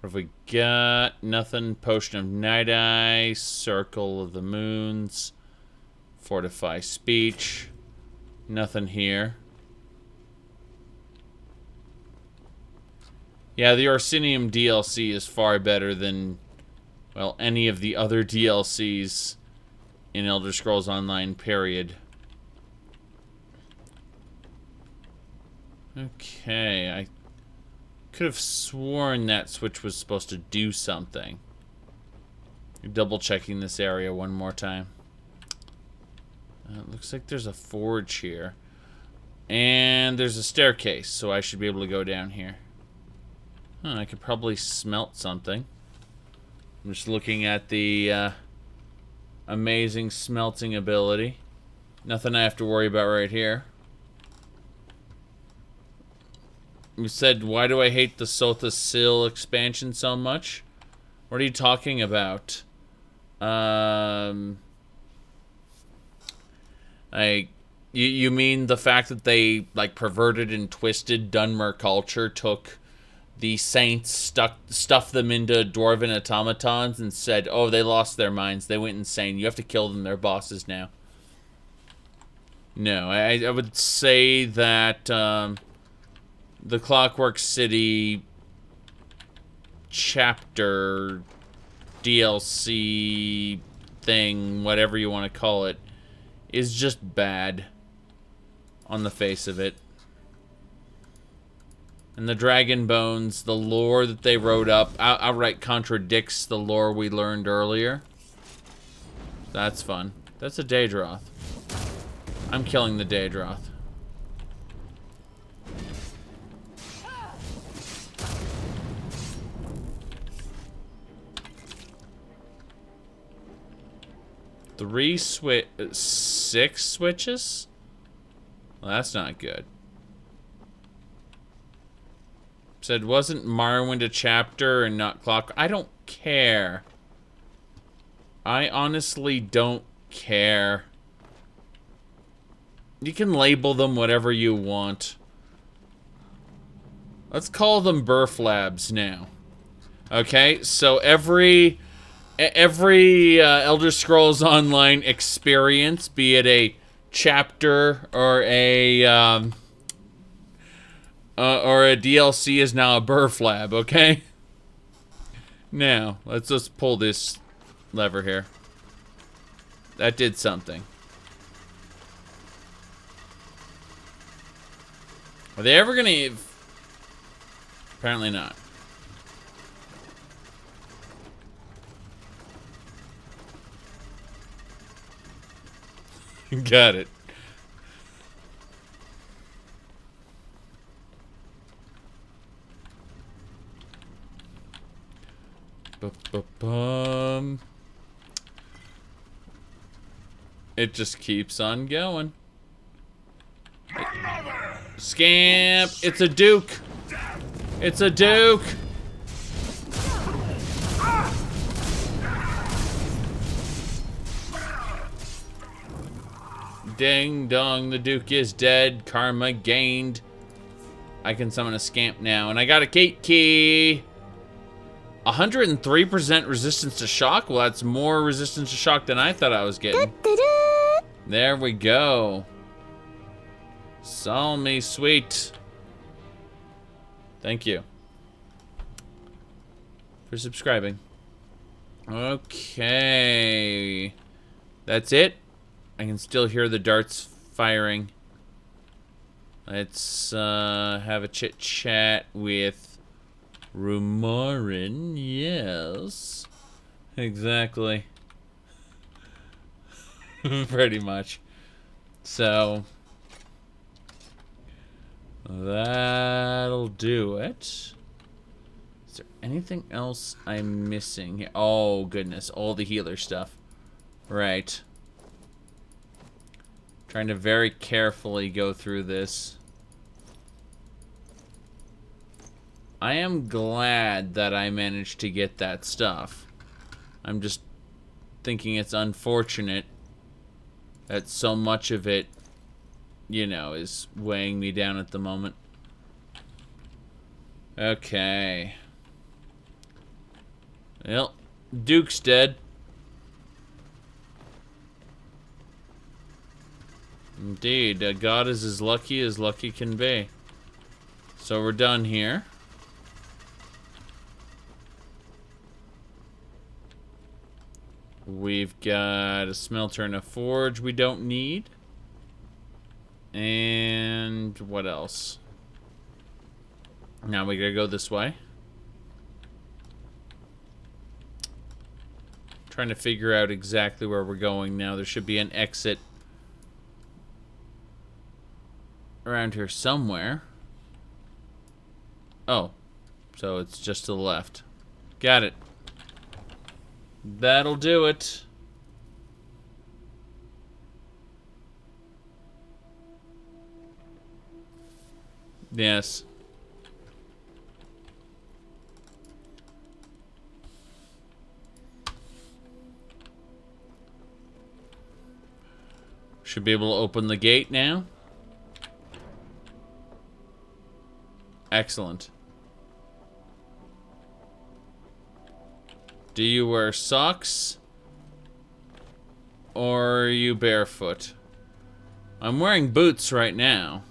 Speaker 1: What have we got? Nothing. Potion of Night Eye. Circle of the Moons. Fortify Speech. Nothing here. Yeah, the Orsinium DLC is far better than, well, any of the other DLCs in Elder Scrolls Online, period. Okay, I could have sworn that switch was supposed to do something. Double checking this area one more time. It looks like there's a forge here. And there's a staircase, so I should be able to go down here. Huh, I could probably smelt something. I'm just looking at the amazing smelting ability. Nothing I have to worry about right here. You said, why do I hate the Sotha Sil expansion so much? What are you talking about? You mean the fact that they, like, perverted and twisted Dunmer culture, took the saints, stuffed them into dwarven automatons, and said, oh, they lost their minds, they went insane, you have to kill them, they're bosses now. No, I would say that, the Clockwork City chapter DLC thing, whatever you want to call it, is just bad on the face of it. And the Dragon Bones, the lore that they wrote up, outright contradicts the lore we learned earlier. That's fun. That's a Daedroth. I'm killing the Daedroth. Six switches? Well, that's not good. Said, wasn't Morrowind a chapter and not clock? I don't care. I honestly don't care. You can label them whatever you want. Let's call them Burf Labs now. Okay, so every Elder Scrolls Online experience, be it a chapter or a DLC, is now a Burf Lab, okay? Now, let's just pull this lever here. That did something. Are they ever gonna... Apparently not. Got it. Ba-ba-bum. It just keeps on going. Scamp! It's a Duke! It's a Duke! Ding dong, the Duke is dead. Karma gained. I can summon a scamp now. And I got a gate key. 103% resistance to shock? Well, that's more resistance to shock than I thought I was getting. There we go. Saw me sweet. Thank you for subscribing. Okay. That's it. I can still hear the darts firing. Let's have a chit chat with Rumorin. Yes. Exactly. Pretty much. So that'll do it. Is there anything else I'm missing here? Oh goodness, all the healer stuff. Right. Trying to very carefully go through this. I am glad that I managed to get that stuff. I'm just thinking it's unfortunate that so much of it, you know, is weighing me down at the moment. Okay. Well, Duke's dead. Indeed, God is as lucky can be. So we're done here. We've got a smelter and a forge we don't need. And what else? Now we gotta go this way. Trying to figure out exactly where we're going now. There should be an exit around here somewhere. Oh, so it's just to the left. Got it. That'll do it. Yes. Should be able to open the gate now. Excellent. Do you wear socks? Or are you barefoot? I'm wearing boots right now.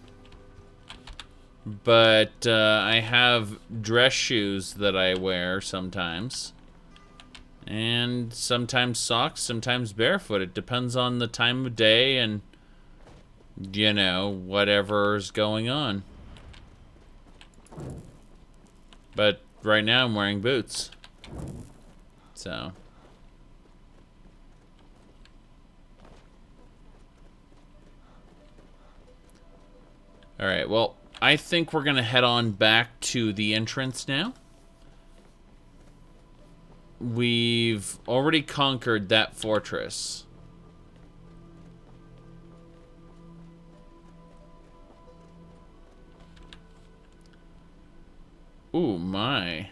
Speaker 1: But I have dress shoes that I wear sometimes. And sometimes socks, sometimes barefoot. It depends on the time of day and, you know, whatever's going on. But right now I'm wearing boots. So. Alright, well, I think we're gonna head on back to the entrance now. We've already conquered that fortress. Ooh, my.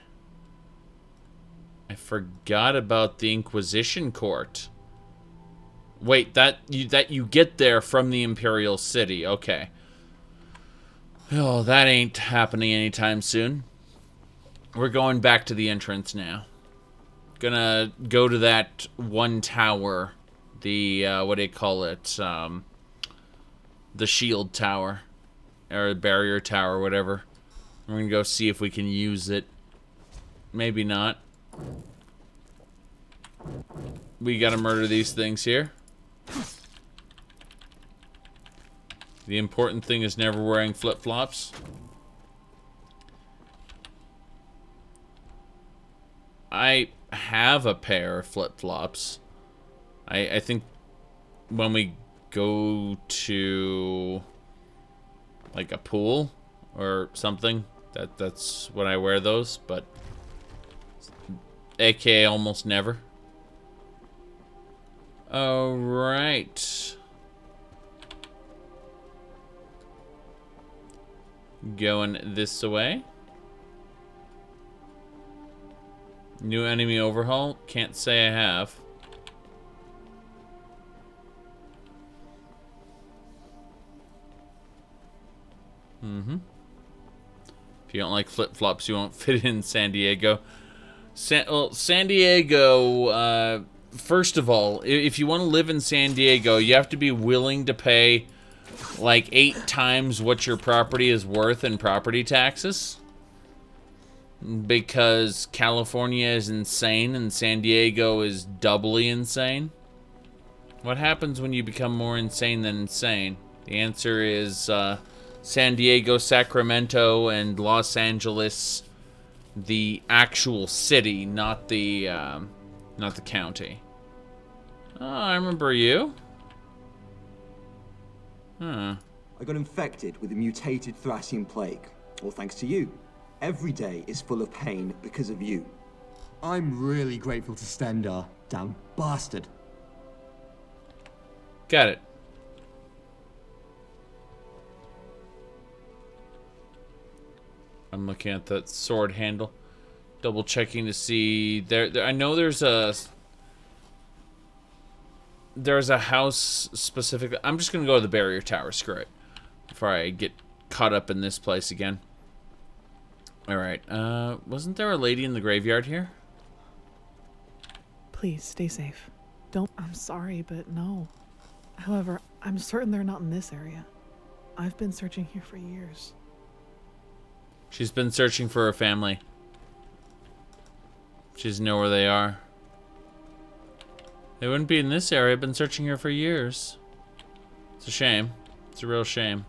Speaker 1: I forgot about the Inquisition Court. Wait, that you get there from the Imperial City. Okay. Oh, that ain't happening anytime soon. We're going back to the entrance now. Gonna go to that one tower. The, what do you call it? The shield tower. Or barrier tower, whatever. We're gonna go see if we can use it. Maybe not. We gotta murder these things here. The important thing is never wearing flip-flops. I have a pair of flip-flops. I think when we go to like a pool or something, that's when I wear those, but aka almost never. All right. Going this way. New enemy overhaul? Can't say I have. If you don't like flip-flops, you won't fit in San Diego. San Diego, first of all, if you want to live in San Diego, you have to be willing to pay like 8 times what your property is worth in property taxes. Because California is insane and San Diego is doubly insane. What happens when you become more insane than insane? The answer is San Diego, Sacramento, and Los Angeles, the actual city, not the county. Oh, I remember you. Huh.
Speaker 8: I got infected with a mutated Thracian plague, all thanks to you. Every day is full of pain because of you. I'm really grateful to Stendar, damn bastard.
Speaker 1: Got it. I'm looking at that sword handle, double checking to see there. I know there's a house specifically. I'm just gonna go to the barrier tower. Screw it, before I get caught up in this place again. All right. Wasn't there a lady in the graveyard here?
Speaker 9: Please stay safe. Don't. I'm sorry, but no. However, I'm certain they're not in this area. I've been searching here for years.
Speaker 1: She's been searching for her family. She doesn't know where they are. They wouldn't be in this area. I've been searching here for years. It's a shame. It's a real shame.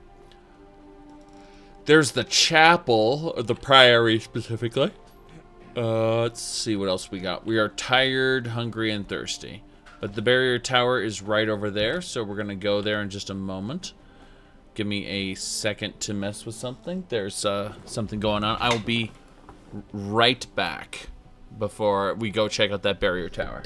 Speaker 1: There's the chapel, or the priory specifically. Let's see what else we got. We are tired, hungry, and thirsty. But the barrier tower is right over there, so we're going to go there in just a moment. Give me a second to mess with something. There's something going on. I will be right back before we go check out that barrier tower.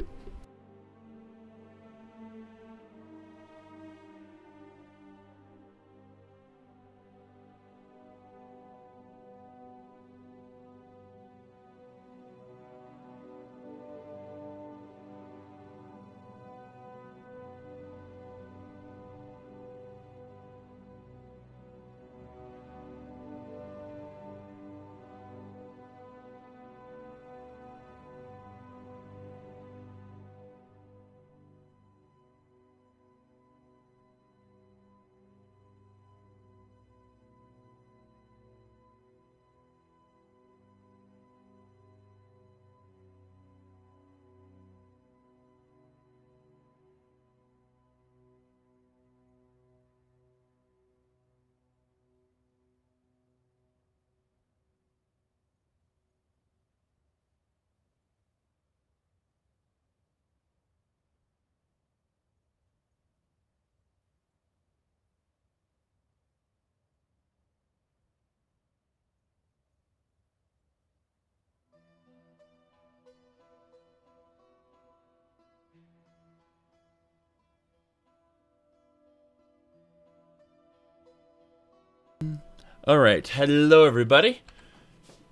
Speaker 1: Alright, hello everybody.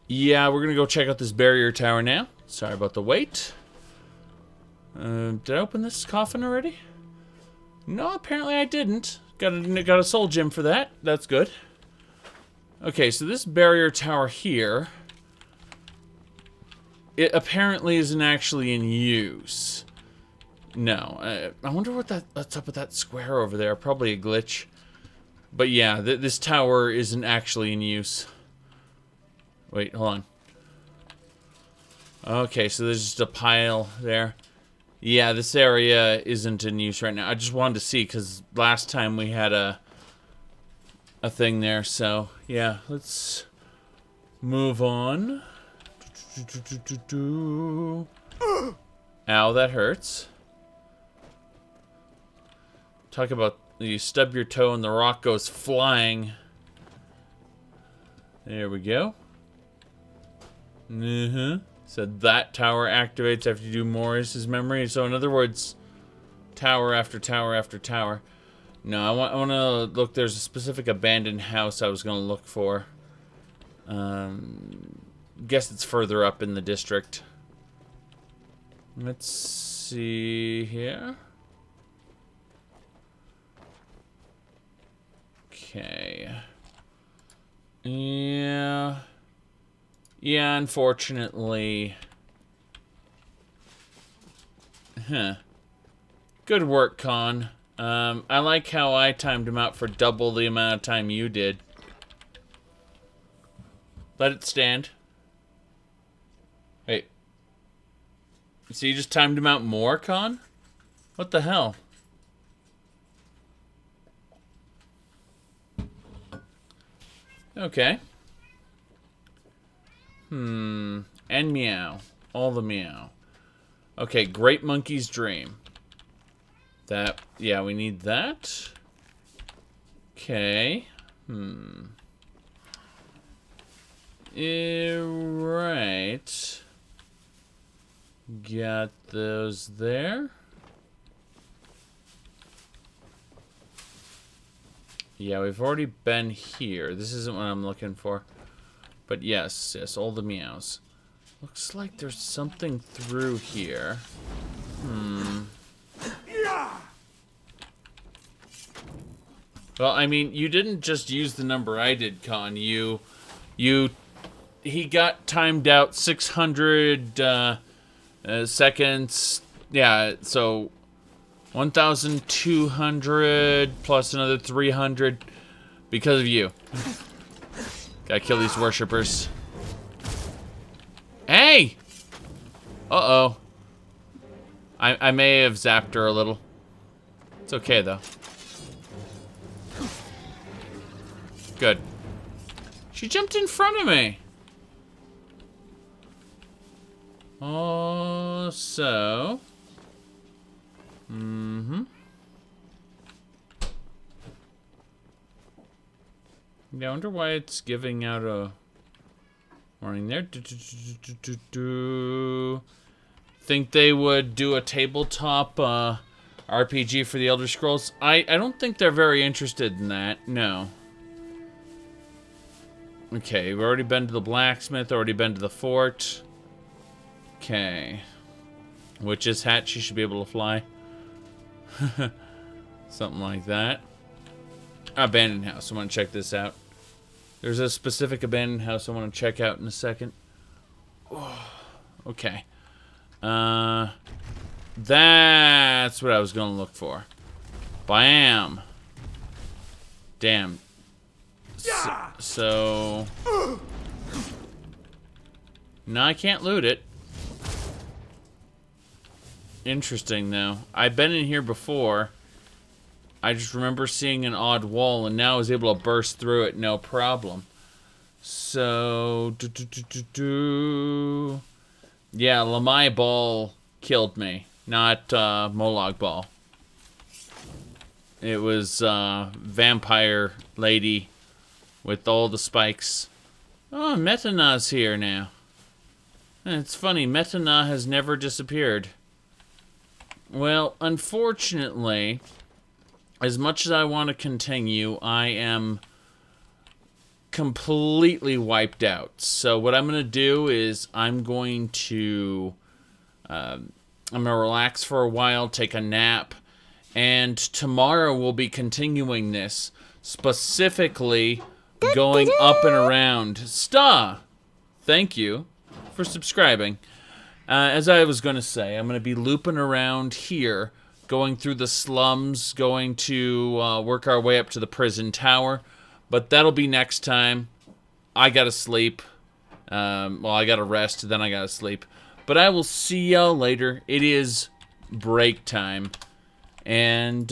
Speaker 1: Yeah, we're gonna go check out this barrier tower now. Sorry about the wait. Did I open this coffin already? No, apparently I didn't. Got a soul gem for that. That's good. Okay, so this barrier tower here, it apparently isn't actually in use. No, I wonder what's up with that square over there. Probably a glitch. But yeah, this tower isn't actually in use. Wait, hold on. Okay, so there's just a pile there. Yeah, this area isn't in use right now. I just wanted to see, because last time we had a thing there. So, yeah, let's move on. Ow, that hurts. Talk about you stub your toe and the rock goes flying. There we go. So that tower activates after you do Morris's memory. So in other words, tower after tower after tower. No, I want to look. There's a specific abandoned house I was going to look for. Guess it's further up in the district. Let's see here. Okay. Yeah. Yeah, unfortunately. Huh. Good work, Con. I like how I timed him out for double the amount of time you did. Let it stand. Wait. So you just timed him out more, Con? What the hell? Okay. And meow. All the meow. Okay, Great Monkey's Dream. That, yeah, we need that. Okay. Right. Got those there. Yeah, we've already been here. This isn't what I'm looking for. But yes, all the meows. Looks like there's something through here. Well, I mean, you didn't just use the number I did, Con. He got timed out 600 seconds. Yeah, so 1,200 plus another 300 because of you. Gotta kill these worshippers. Hey! Uh-oh. I may have zapped her a little. It's okay, though. Good. She jumped in front of me. Oh, so... Yeah, I wonder why it's giving out a warning there. Think they would do a tabletop RPG for the Elder Scrolls? I don't think they're very interested in that. No. Okay, we've already been to the blacksmith, already been to the fort. Okay. Witch's hat, she should be able to fly. Something like that. Abandoned house, I want to check this out. There's a specific abandoned house I want to check out in a second. Oh, okay. That's what I was going to look for. Bam. Damn. So... No, I can't loot it. Interesting, though. I've been in here before. I just remember seeing an odd wall, and now I was able to burst through it, no problem. So... Yeah, Lamai Ball killed me, not Molag Ball. It was Vampire Lady with all the spikes. Oh, Metana's here now. It's funny, Metana has never disappeared. Well, unfortunately, as much as I want to continue, I am completely wiped out. So what I'm going to do is I'm going to relax for a while, take a nap, and tomorrow we'll be continuing this, specifically going up and around. Sta! Thank you for subscribing. As I was going to say, I'm going to be looping around here, going through the slums, going to work our way up to the prison tower. But that'll be next time. I gotta sleep. Well, I gotta rest, then I gotta sleep. But I will see y'all later. It is break time. And